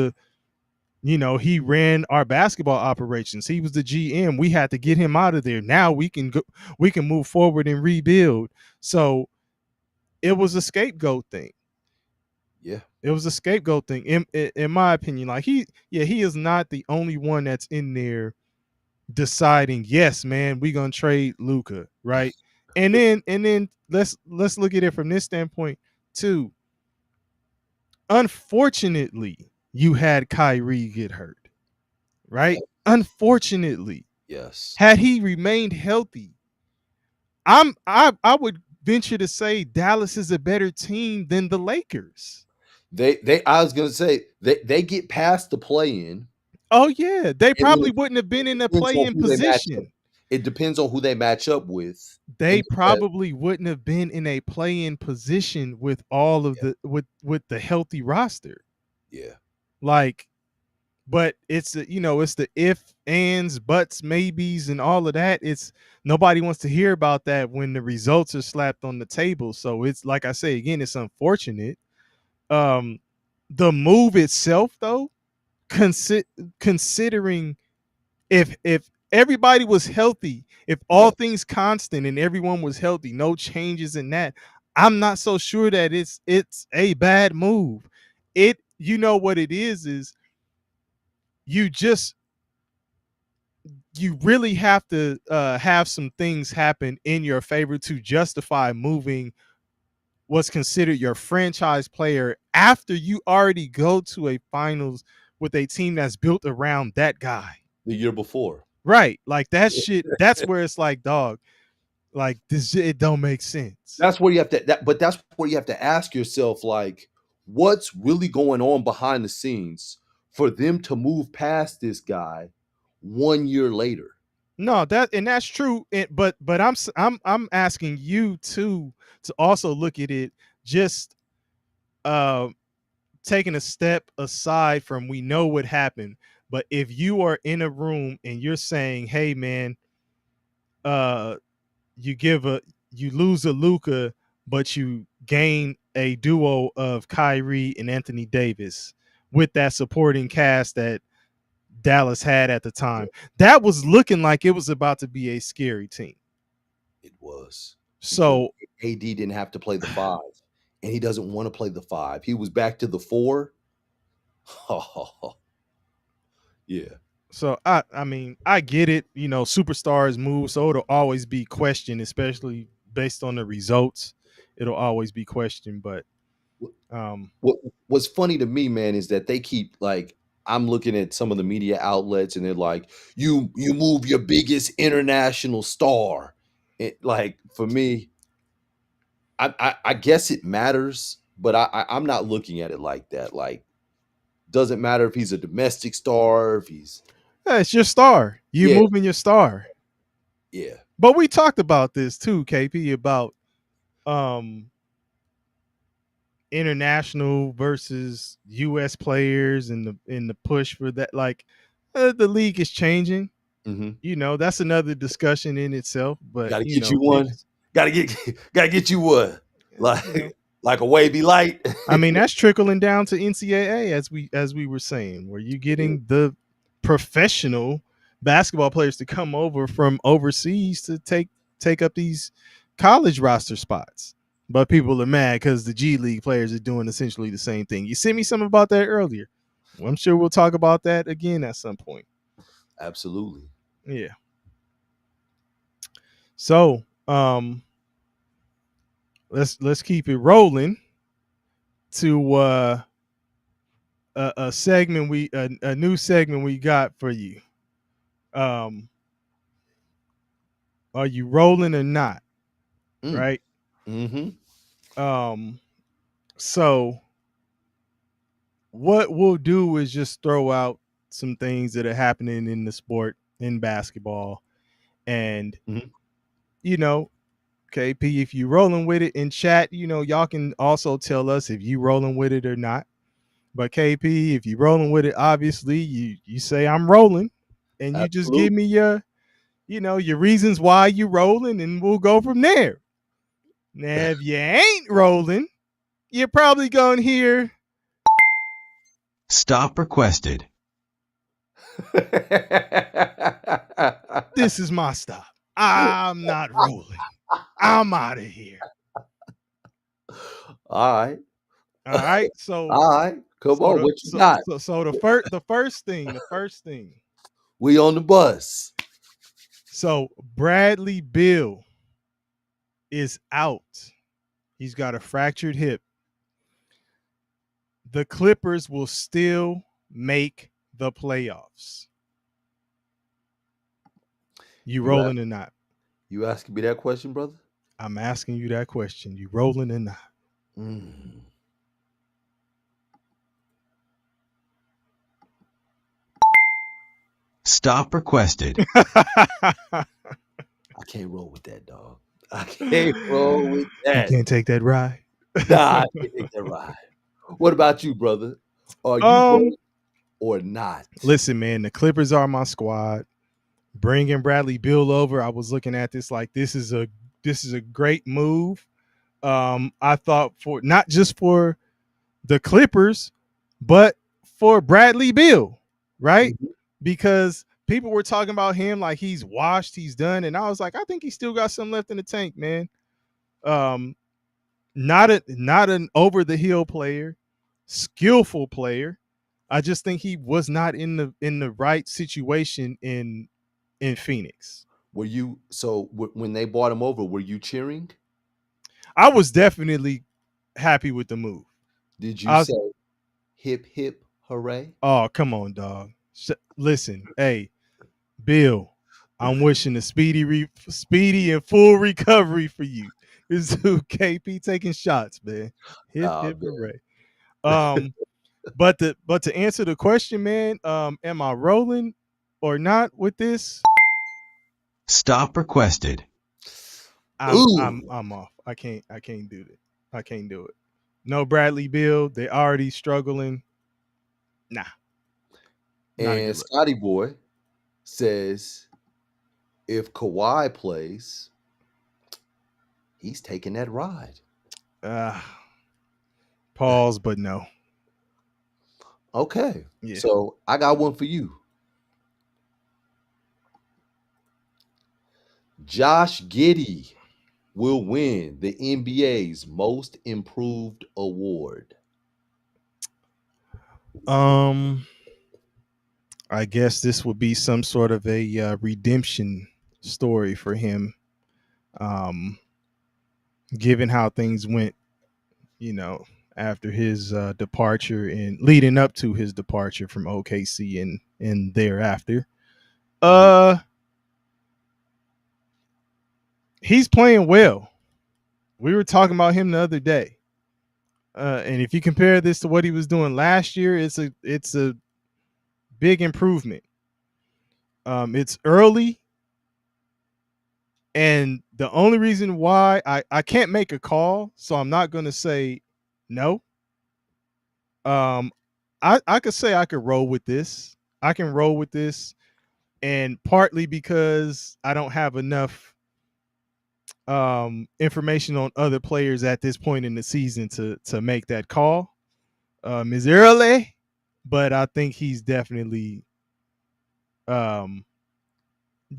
he ran our basketball operations. He was the GM. We had to get him out of there. Now we can move forward and rebuild. So it was a scapegoat thing. Yeah. It was a scapegoat thing, in my opinion. Like he is not the only one that's in there deciding, yes, man, we're gonna trade Luka, right? And then let's look at it from this standpoint too. Unfortunately, you had Kyrie get hurt, right? Yeah. Unfortunately. Yes. Had he remained healthy, I would venture to say Dallas is a better team than the Lakers. I was gonna say they get past the play-in. Oh yeah, they probably wouldn't have been in a play-in position. It depends on who they match up with. They probably wouldn't have been in a play-in position with all of with the healthy roster. Yeah. Like, but it's the if, ands, buts, maybes, and all of that. It's nobody wants to hear about that when the results are slapped on the table. So it's like I say again, it's unfortunate. The move itself, though, considering if everybody was healthy, if all things constant and everyone was healthy, no changes in that, I'm not so sure that it's a bad move. What it is you really have to have some things happen in your favor to justify moving what's considered your franchise player after you already go to a finals with a team that's built around that guy the year before. Right. Like that shit, that's where it's like, dog, like this, it don't make sense. That's where you have to, but that's where you have to ask yourself, like, what's really going on behind the scenes for them to move past this guy 1 year later? No, that's true. But I'm asking you to also look at it just taking a step aside from, we know what happened, but if you are in a room and you're saying, hey man, you lose a Luka, but you gain a duo of Kyrie and Anthony Davis with that supporting cast that Dallas had at the time. That was looking like it was about to be a scary team. It was. So AD didn't have to play the 5, and he doesn't want to play the 5. He was back to the 4. Yeah. So I mean, I get it. You know, superstars move, so it'll always be questioned, especially based on the results. It'll always be questioned, but What's funny to me, man, is that they keep like I'm looking at some of the media outlets, and they're like, "You move your biggest international star." Like for me, I guess it matters, but I'm not looking at it like that. Like, doesn't matter if he's a domestic star, if he's it's your star. You yeah, moving your star. yeah. But we talked about this too, KP, about um international versus US players and the push for that. Like the league is changing. Mm-hmm. You know, that's another discussion in itself. But Got to you get you know, one. it's Got to get you one. Like you know, like a wavy light. I mean, that's trickling down to NCAA as we were saying, where you getting the professional basketball players to come over from overseas to take up these college roster spots. But people are mad because the G League players are doing essentially the same thing. You sent me something about that earlier. Well, I'm sure we'll talk about that again at some point. Absolutely. Yeah. So let's keep it rolling to a segment a new segment we got for you. Are you rolling or not? Right. Mm-hmm. So what we'll do is just throw out some things that are happening in the sport in basketball, and you know, KP, if you rolling with it in chat, you know, y'all can also tell us if you rolling with it or not. But KP, if you rolling with it, obviously you say I'm rolling, and you just give Absolutely. me your your reasons why you rolling, and we'll go from there. Now, if you ain't rolling, you're probably gonna hear stop requested. This is my stop. I'm not rolling. I'm out of here. All right. All right. So All right. Come so on. the What you so got? so, so the first thing. We on the bus. So Bradley Beal is out. He's got a fractured hip. The Clippers will still make the playoffs. You rolling or not? You asking me that question, brother? I'm asking you that question. You rolling or not? Stop requested. I can't roll with that, dog. I can't roll with You that. can't take that ride. Nah, I can't take that ride. What about you, brother? Are you rolling or not? Listen, man, the Clippers are my squad. Bringing Bradley Beal over, I was looking at this like this is a great move. I thought for not just for the Clippers, but for Bradley Beal, right? Mhm. Because people were talking about him like he's washed, he's done, and I was like, I think he still got some left in the tank, man. Not an over the hill player, skillful player. I just think he was not in the right situation in Phoenix. Were you when they brought him over? Were you cheering? I was definitely happy with the move. Did you say hip hip hooray? Oh, come on, dog. Listen, hey, Bill, I'm wishing a speedy and full recovery for you. This dude KP taking shots, man. Hip Oh, hip man. hooray. But to answer the question, man, am I rolling or not with this? Stop requested. I'm off. I can't do it. I can't do it. No Bradley Beal. They're already struggling. Nah. And Scotty Boy says if Kawhi plays, he's taking that ride. Pause, but no. Okay. Yeah. So I got one for you. Josh Giddey will win the NBA's Most Improved Award. I guess this would be some sort of a redemption story for him. Given how things went, after his departure and leading up to his departure from OKC and thereafter. He's playing well. We were talking about him the other day. And if you compare this to what he was doing last year, it's a big improvement. It's early, and the only reason why I can't make a call, so I'm not going to say no. I could say I could roll with this. I can roll with this, and partly because I don't have enough information on other players at this point in the season to make that call. Is early, but I think he's definitely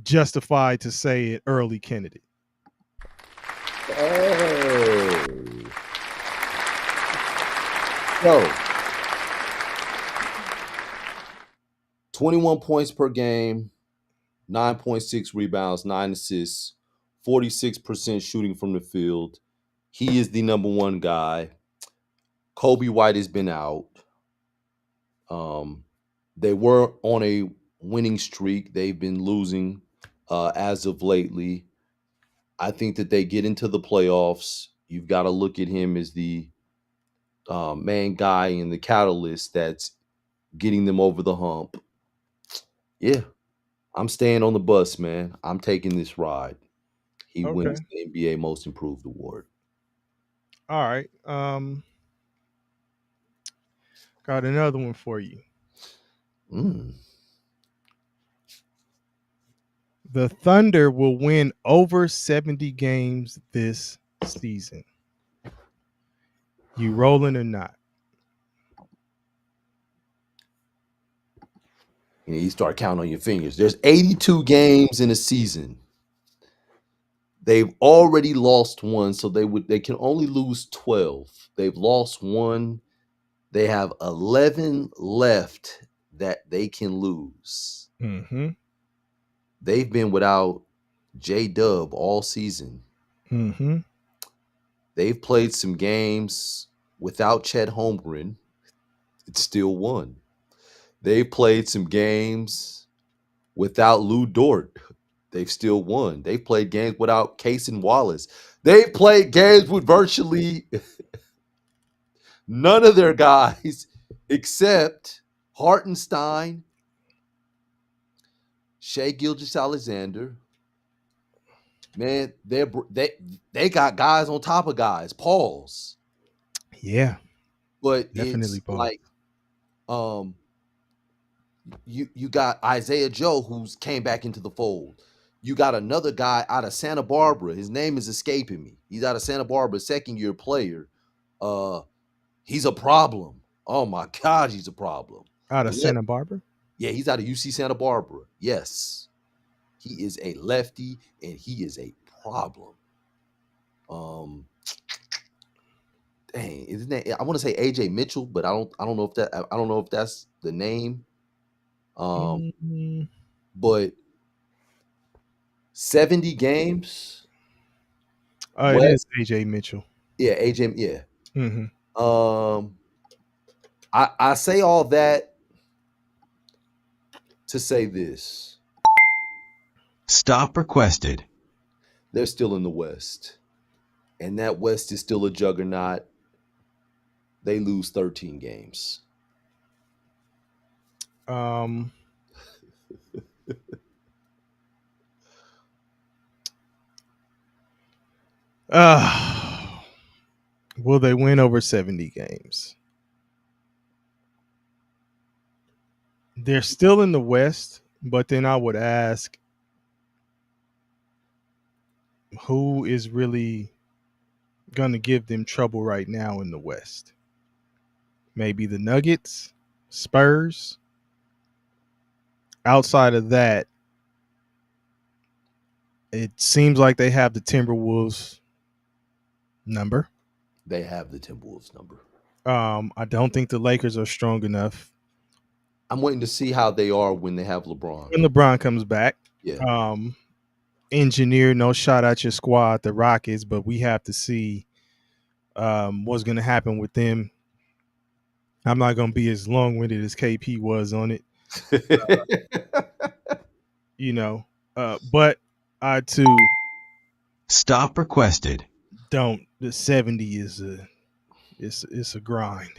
justified to say an early candidate. Oh. So, 21 points per game, 9.6 rebounds, 9 assists, 46% shooting from the field. He is the number one guy. Kobe White has been out. They were on a winning streak. They've been losing as of lately. I think that they get into the playoffs. You've got to look at him as the main guy and the catalyst that's getting them over the hump. Yeah, I'm staying on the bus, man. I'm taking this ride. He wins the NBA Most Improved Award. All right. Got another one for you. The Thunder will win over 70 games this season. You rolling or not? You start counting on your fingers. There's 82 games in a season. They've already lost one, so they can only lose 12. They've lost one. They have 11 left that they can lose. Mm-hmm. They've been without J-Dub all season. Mm-hmm. They've played some games without Chet Holmgren. It's still won. They've played some games without Lou Dort. They've still won. They've played games without Case and Wallace. They've played games with virtually none of their guys except Hartenstein, Shai Gilgeous-Alexander. Man, they got guys on top of guys. Pause. Yeah, but definitely it's pause. like, you got Isaiah Joe who's came back into the fold. You got another guy out of Santa Barbara. His name is escaping me. He's out of Santa Barbara, second-year player. He's a problem. Oh my God, he's a problem. Out of Santa Barbara? Yeah, he's out of UC Santa Barbara. Yes. He is a lefty and he is a problem. Dang, isn't that, I want to say AJ Mitchell, but I don't know if that's the name. But 70 games. It is AJ Mitchell. Yeah, AJ. Yeah. Mm-hmm. I say all that to say this. Stop requested. They're still in the West, and that West is still a juggernaut. They lose 13 games. Will they win over 70 games? They're still in the West, but then I would ask, who is really going to give them trouble right now in the West? Maybe the Nuggets, Spurs. Outside of that, It seems like they have the Timberwolves number. They have the Timberwolves number. I don't think the Lakers are strong enough. I'm waiting to see how they are when they have LeBron. When LeBron comes back, Yeah. engineer, no shot at your squad, the Rockets, but we have to see what's going to happen with them. I'm not going to be as long-winded as KP was on it, but I too Stop requested. don't. The 70 is it's a grind.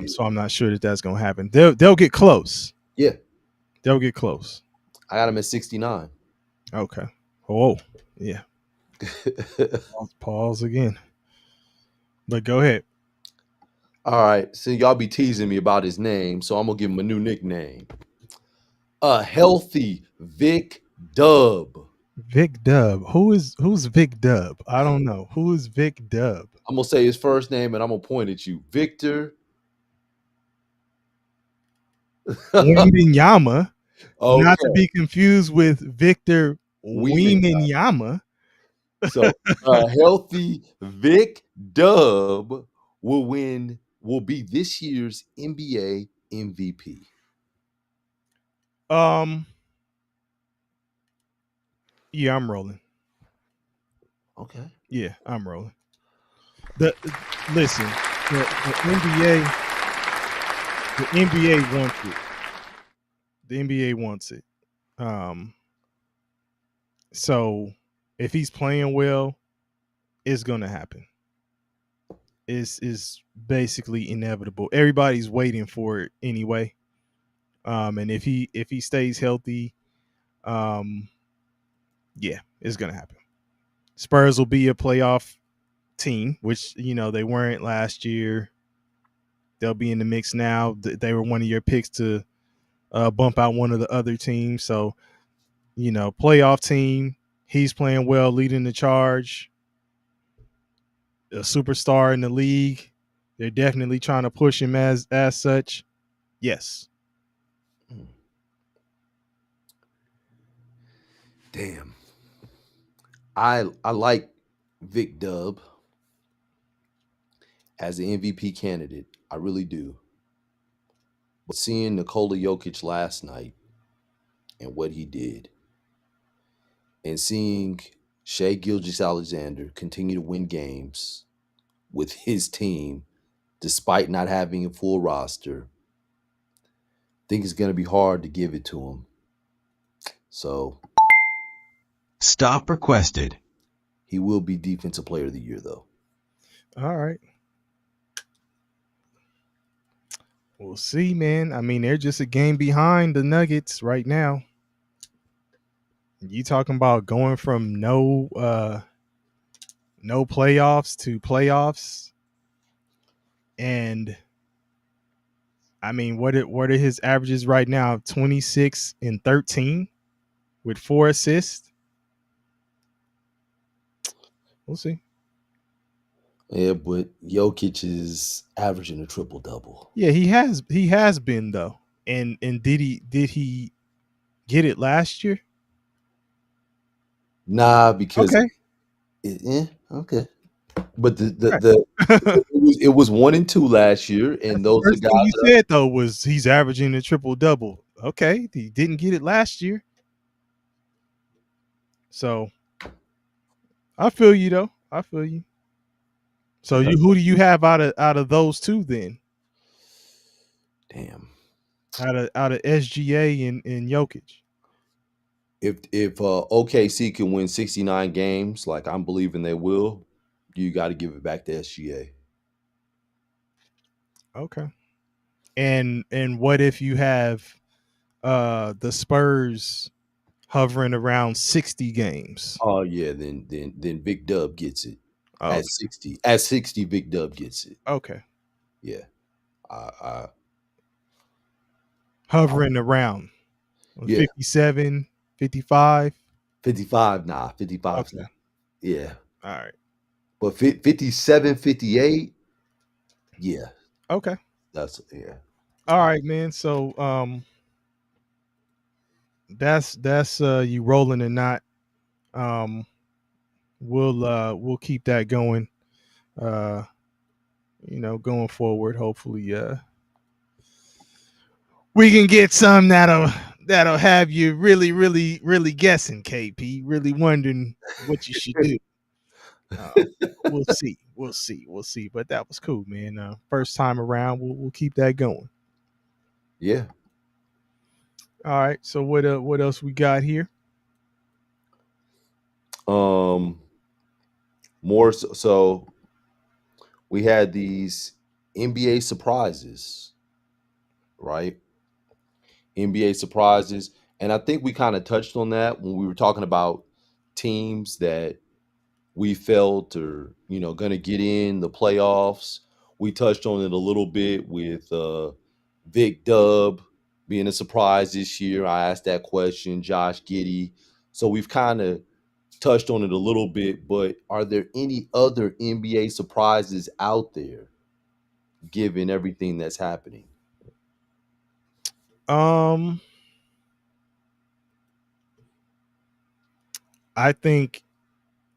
So I'm not sure that's going to happen. They'll get close. Yeah. They'll get close. I got them at 69. Okay. Oh, yeah. Pause again. But go ahead. All right. So y'all be teasing me about his name, so I'm gonna give him a new nickname. A healthy Vic Dub. Vic Dub. Who's Vic Dub? I don't know. Who is Vic Dub? I'm gonna say his first name and I'm gonna point at you. Victor Wembanyama. Okay. Not to be confused with Victor Wembanyama. So a healthy Vic Dub will be this year's NBA MVP. Yeah, I'm rolling. Okay. Yeah, I'm rolling. Listen, the NBA wants it. The NBA wants it. So if he's playing well, it's gonna happen. Is basically inevitable. Everybody's waiting for it anyway. And if he stays healthy, yeah, it's gonna happen. Spurs will be a playoff team, which they weren't last year. They'll be in the mix now. They were one of your picks to bump out one of the other teams. So, playoff team. He's playing well, leading the charge. A superstar in the league. They're definitely trying to push him as such. Yes. Damn. I like Vic Dub as an MVP candidate. I really do. But seeing Nikola Jokic last night and what he did, and seeing Shai Gilgeous-Alexander continue to win games with his team despite not having a full roster, I think it's going to be hard to give it to him. So Stop requested. He will be Defensive Player of the Year, though. All right. We'll see, man. I mean, they're just a game behind the Nuggets right now. You talking about going from no playoffs to playoffs, and I mean, what are his averages right now? 26 and 13 with 4 assists. We'll see. Yeah, but Jokic is averaging a triple-double. Yeah, he has been though. And did he get it last year? Nah, because okay. But it was 1 and 2 last year, and those First guys thing you said though was he's averaging a triple-double. Okay, he didn't get it last year. So I feel you though. I feel you. So who do you have out of those two then? Damn. Out of SGA and Jokic. If OKC can win 69 games, like I'm believing they will, you got to give it back to SGA. Okay. And what if you have the Spurs hovering around 60 games? Oh yeah, then Big Dub gets it. Oh, at 60. At 60, Big Dub gets it. Okay. Yeah. Hovering around 57, 55. 55, nah, 55. Okay. Yeah. All right. But 57, 58, yeah. Okay. That's yeah. All right, man. So that's you rolling and not We'll keep that going. Going forward. Hopefully, we can get some that'll have you really, really, really guessing, KP, really wondering what you should do. We'll see. We'll see. We'll see. But that was cool, man. First time around, we'll keep that going. Yeah. All right. So what else we got here? More so we had these NBA surprises, right? NBA surprises. And I think we kind of touched on that when we were talking about teams that we felt are, going to get in the playoffs. We touched on it a little bit with Vic Dub being a surprise this year. I asked that question, Josh Giddey. So we've kind of touched on it a little bit, but are there any other NBA surprises out there given everything that's happening? I think,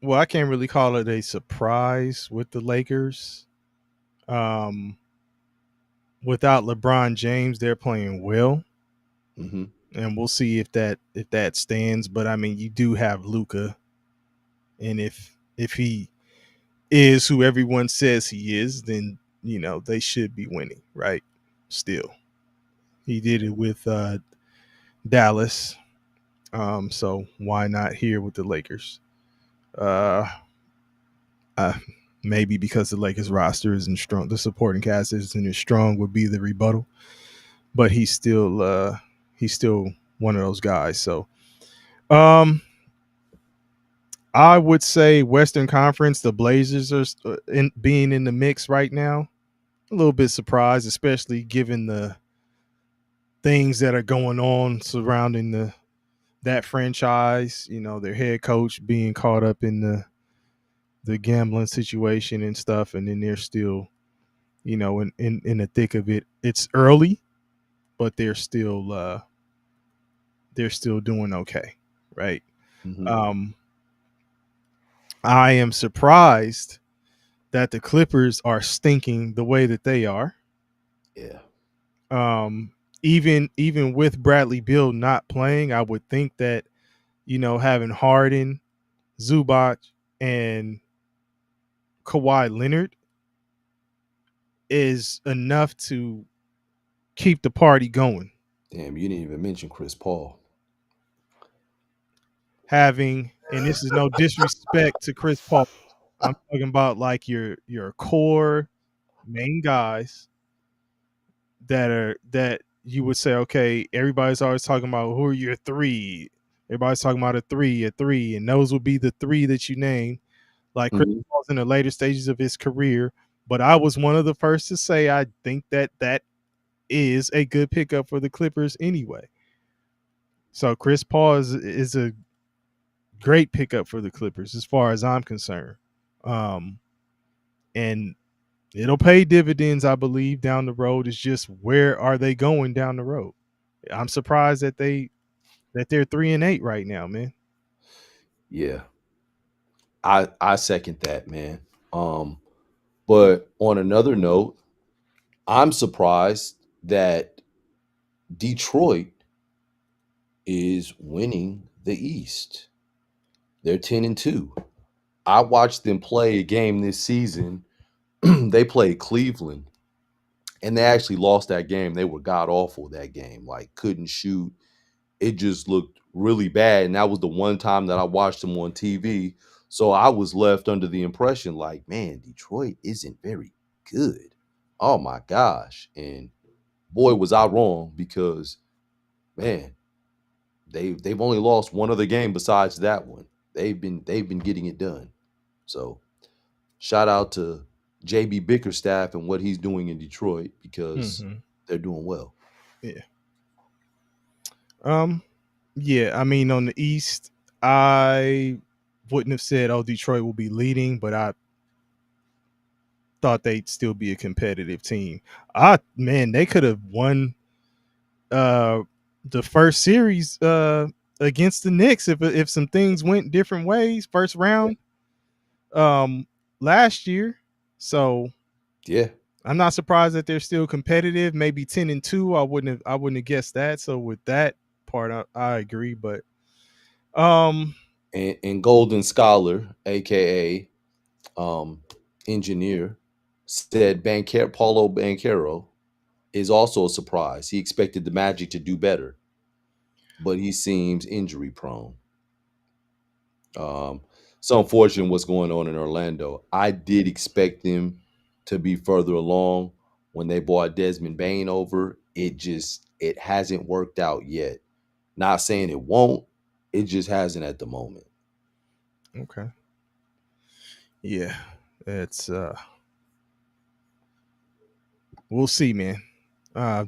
well, I can't really call it a surprise with the Lakers. Without LeBron James, they're playing well, Mm-hmm. and we'll see if that stands. But I mean, you do have Luka, and if he is who everyone says he is, then they should be winning, right? Still, he did it with Dallas, so why not here with the Lakers? Uh, uh, Maybe because the Lakers roster isn't strong, the supporting cast isn't as strong would be the rebuttal, but he's still one of those guys. So, I would say Western Conference, the Blazers are being in the mix right now. A little bit surprised, especially given the things that are going on surrounding that franchise. Their head coach being caught up in the gambling situation and stuff, and then they're still, in the thick of it. It's early, but they're still doing okay, right? Mm-hmm. I am surprised that the Clippers are stinking the way that they are. Yeah. Even with Bradley Beal not playing, I would think that having Harden, Zubac, and Kawhi Leonard is enough to keep the party going. Damn, you didn't even mention Chris Paul. And this is no disrespect to Chris Paul, I'm talking about like your core main guys that you would say, okay, everybody's always talking about who are your three. Everybody's talking about a three, and those would be the three that you name. Like Chris Mm-hmm. Paul's in the later stages of his career, but I was one of the first to say I think that is a good pickup for the Clippers anyway. So Chris Paul is a great pickup for the Clippers as far as I'm concerned. And it'll pay dividends, I believe, down the road. It's just where are they going down the road? I'm surprised that they're 3-8 right now, man. Yeah. I second that, man. But on another note, I'm surprised that Detroit is winning the East. They're 10-2. I watched them play a game this season. They played Cleveland, and they actually lost that game. They were god awful that game. Like, couldn't shoot. It just looked really bad. And that was the one time that I watched them on TV. So I was left under the impression, like, man, Detroit isn't very good. Oh my gosh. And boy, was I wrong, because man, they've only lost one other game besides that one. They've been getting it done. So shout out to JB Bickerstaff and what he's doing in Detroit, because Mm-hmm. they're doing well. Yeah. Yeah, I mean, on the East, I wouldn't have said, oh, Detroit will be leading, but I thought they'd still be a competitive team. Man, they could have won uh the first series against the Knicks if some things went different ways first round last year. So Yeah. I'm not surprised that they're still competitive. Maybe 10-2. I wouldn't have guessed that. So with that part, I agree. But And Golden Scholar, aka engineer, said Paulo Banchero is also a surprise. He expected the Magic to do better, but he seems injury prone. So unfortunate what's going on in Orlando. I did expect them to be further along when they brought Desmond Bain over. It hasn't worked out yet. Not saying it won't, it just hasn't at the moment. okay. Yeah. It's we'll see, man.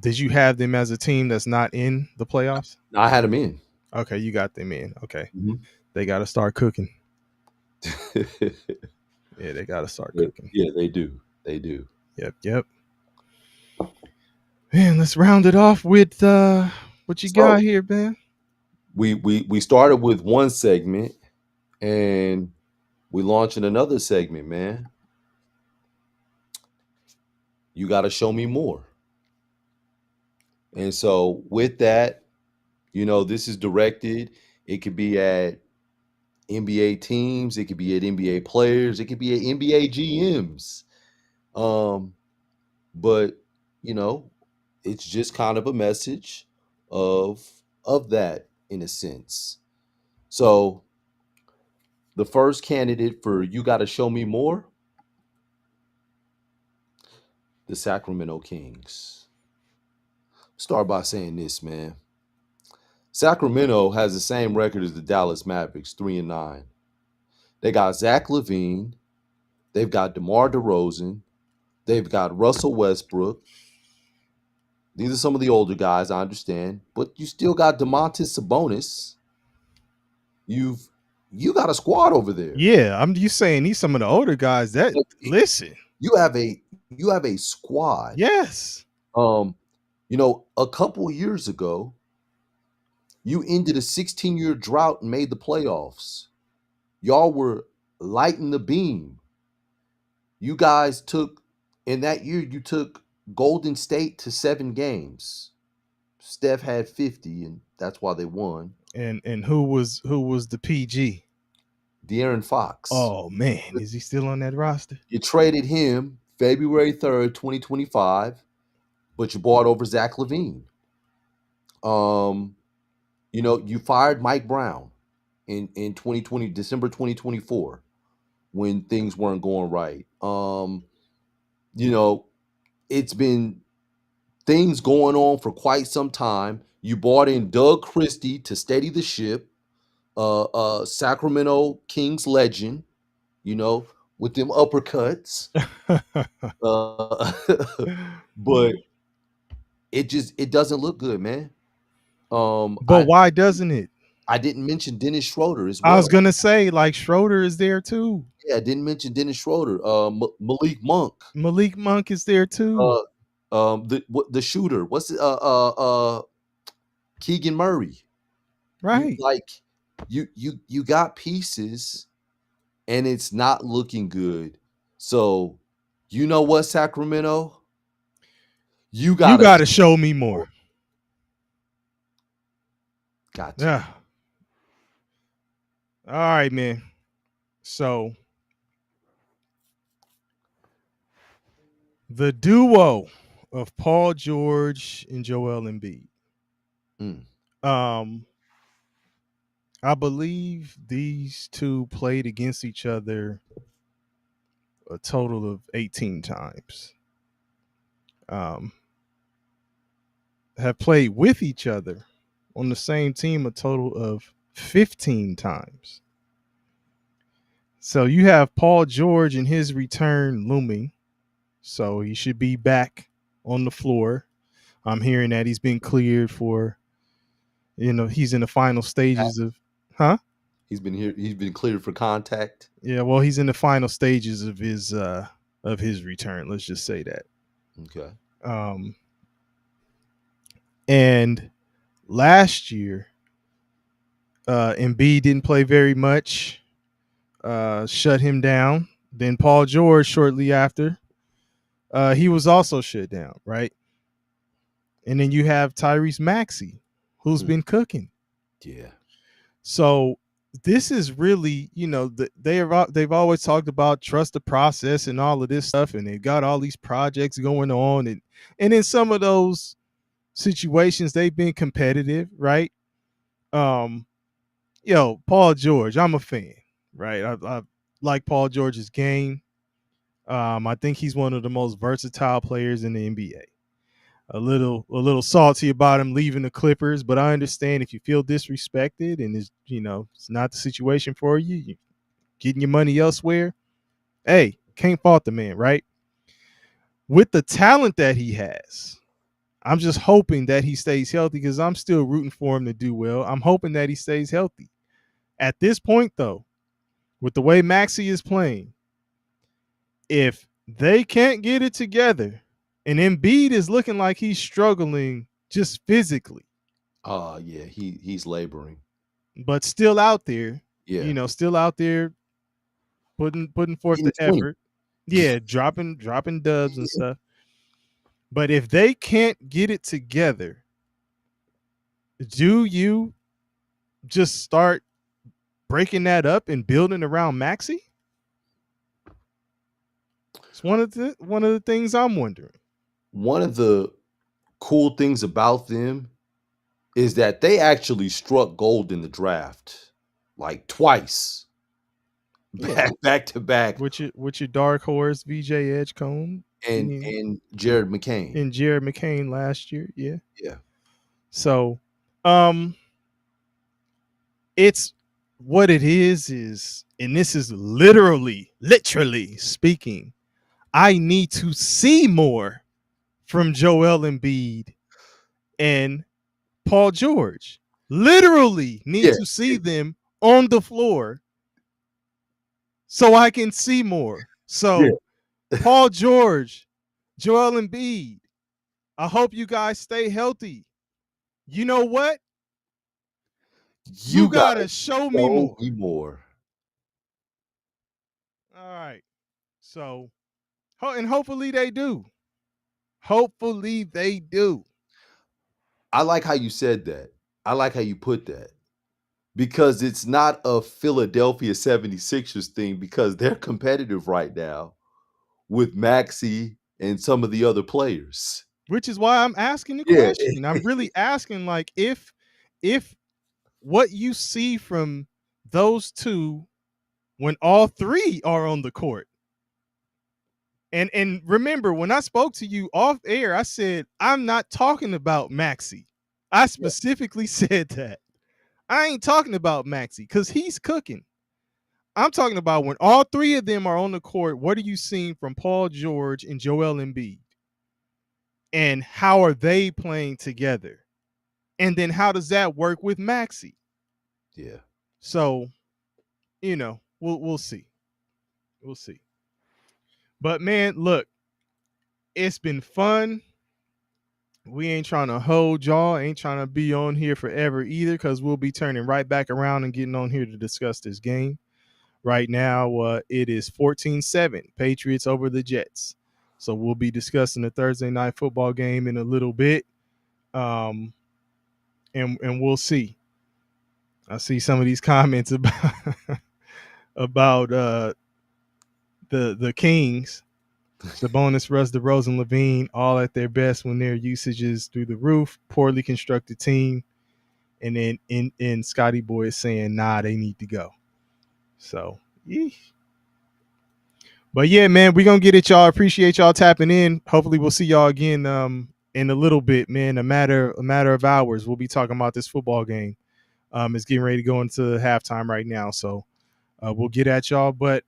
Did you have them as a team that's not in the playoffs? I had them in. Okay, you got them in. Okay. Mhm. They got to start cooking. Yeah, they got to start cooking. Yeah, they do. They do. Yep. Man, let's round it off with what you got here, man. We started with one segment and we launching another segment, man. You got to show me more. And so with that, this is directed. It could be at NBA teams, it could be at NBA players, it could be at NBA GMs. But it's just kind of a message of that in a sense. So the first candidate for you got to show me more, the Sacramento Kings. Start by saying this, man. Sacramento has the same record as the Dallas Mavericks, 3-9. They got Zach LaVine, they've got DeMar DeRozan, they've got Russell Westbrook. These are some of the older guys, I understand, but you still got Domantas Sabonis. You got a squad over there. Yeah, you saying these some of the older guys that listen. You have a squad. Yes. A couple years ago, you ended a 16-year drought and made the playoffs. Y'all were lighting the beam. You guys in that year, you took Golden State to 7 games. Steph had 50, and that's why they won. And who was the PG? De'Aaron Fox. Oh man, is he still on that roster? You traded him February 3rd, 2025, but you bought over Zach LaVine. You fired Mike Brown in 2020, December 2024, when things weren't going right. It's been things going on for quite some time. You bought in Doug Christie to steady the ship, Sacramento Kings legend, with them uppercuts. But it doesn't look good, man. But why doesn't it? I didn't mention Dennis Schroeder as well. I was gonna say, like, Schroeder is there too. Yeah, I didn't mention Dennis Schroeder. Malik Monk. Malik Monk is there too. The shooter. What's Keegan Murray. Right. You got pieces, and it's not looking good. So, you know what, Sacramento? You gotta show me more. Gotcha. Yeah. All right, man. So the duo of Paul George and Joel Embiid. I believe these two played against each other a total of 18 times. Have played with each other on the same team a total of 15 times. So you have Paul George and his return looming. So he should be back on the floor. I'm hearing that he's been cleared for, he's in the final stages of, He's been cleared for contact. Yeah, well, he's in the final stages of his return. Let's just say that. Okay. And last year, Embiid didn't play very much, shut him down. Then Paul George shortly after, he was also shut down, right? And then you have Tyrese Maxey, who's been cooking. Yeah. So this is really, they've always talked about trust the process and all of this stuff, and they've got all these projects going on, and in some of those situations they've been competitive, right? Paul George, I'm a fan, right? I like Paul George's game. I think he's one of the most versatile players in the NBA. A little salty about him leaving the Clippers, but I understand if you feel disrespected and it's not the situation for you, you're getting your money elsewhere. Hey, can't fault the man, right? With the talent that he has, I'm just hoping that he stays healthy because I'm still rooting for him to do well. I'm hoping that he stays healthy. At this point, though, with the way Maxey is playing, if they can't get it together, and Embiid is looking like he's struggling just physically, Yeah, he's laboring. but still out there, Yeah. still out there putting forth Getting the 20. effort. Yeah, dropping dubs and stuff. But if they can't get it together, do you just start breaking that up and building around Maxey? It's one of the things I'm wondering. One of the cool things about them is that they actually struck gold in the draft like twice. Yeah. Back to back. With your dark horse VJ Edgecombe And Jared McCain. and Jared McCain last year. Yeah. Yeah. So it's what it is, and this is literally speaking, I need to see more from Joel Embiid and Paul George. Literally need to see them on the floor so I can see more. So Paul George, Joel Embiid, I hope you guys stay healthy. You know what? You gotta show me more. All right. So, and hopefully they do. Hopefully they do. I like how you said that. I like how you put that. Because it's not a Philadelphia 76ers thing because they're competitive right now with Maxey and some of the other players. Which is why I'm asking the Yeah. question. I'm really asking, like, if what you see from those two when all three are on the court. And remember, when I spoke to you off air, I said, I'm not talking about Maxey. I specifically said that. I ain't talking about Maxey because he's cooking. I'm talking about when all three of them are on the court, what are you seeing from Paul George and Joel Embiid? And how are they playing together? And then how does that work with Maxey? Yeah. So, we'll see. We'll see. But man, look, it's been fun. We ain't trying to hold y'all, ain't trying to be on here forever either, because we'll be turning right back around and getting on here to discuss this game. Right now, it is 14-7, Patriots over the Jets. So we'll be discussing the Thursday night football game in a little bit. And we'll see. I see some of these comments about the Kings. Sabonis, Russ, DeRozan, Levine, all at their best when their usage is through the roof. Poorly constructed team. And then in Scotty Boy is saying, nah, they need to go. So, yeesh. But yeah, man, we're going to get it, y'all. Appreciate y'all tapping in. Hopefully we'll see y'all again in a little bit, man. A matter of hours. We'll be talking about this football game. It's getting ready to go into halftime right now. So we'll get at y'all. But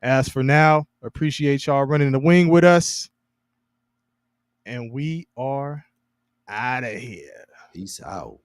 as for now, appreciate y'all running the wing with us. And we are out of here. Peace out.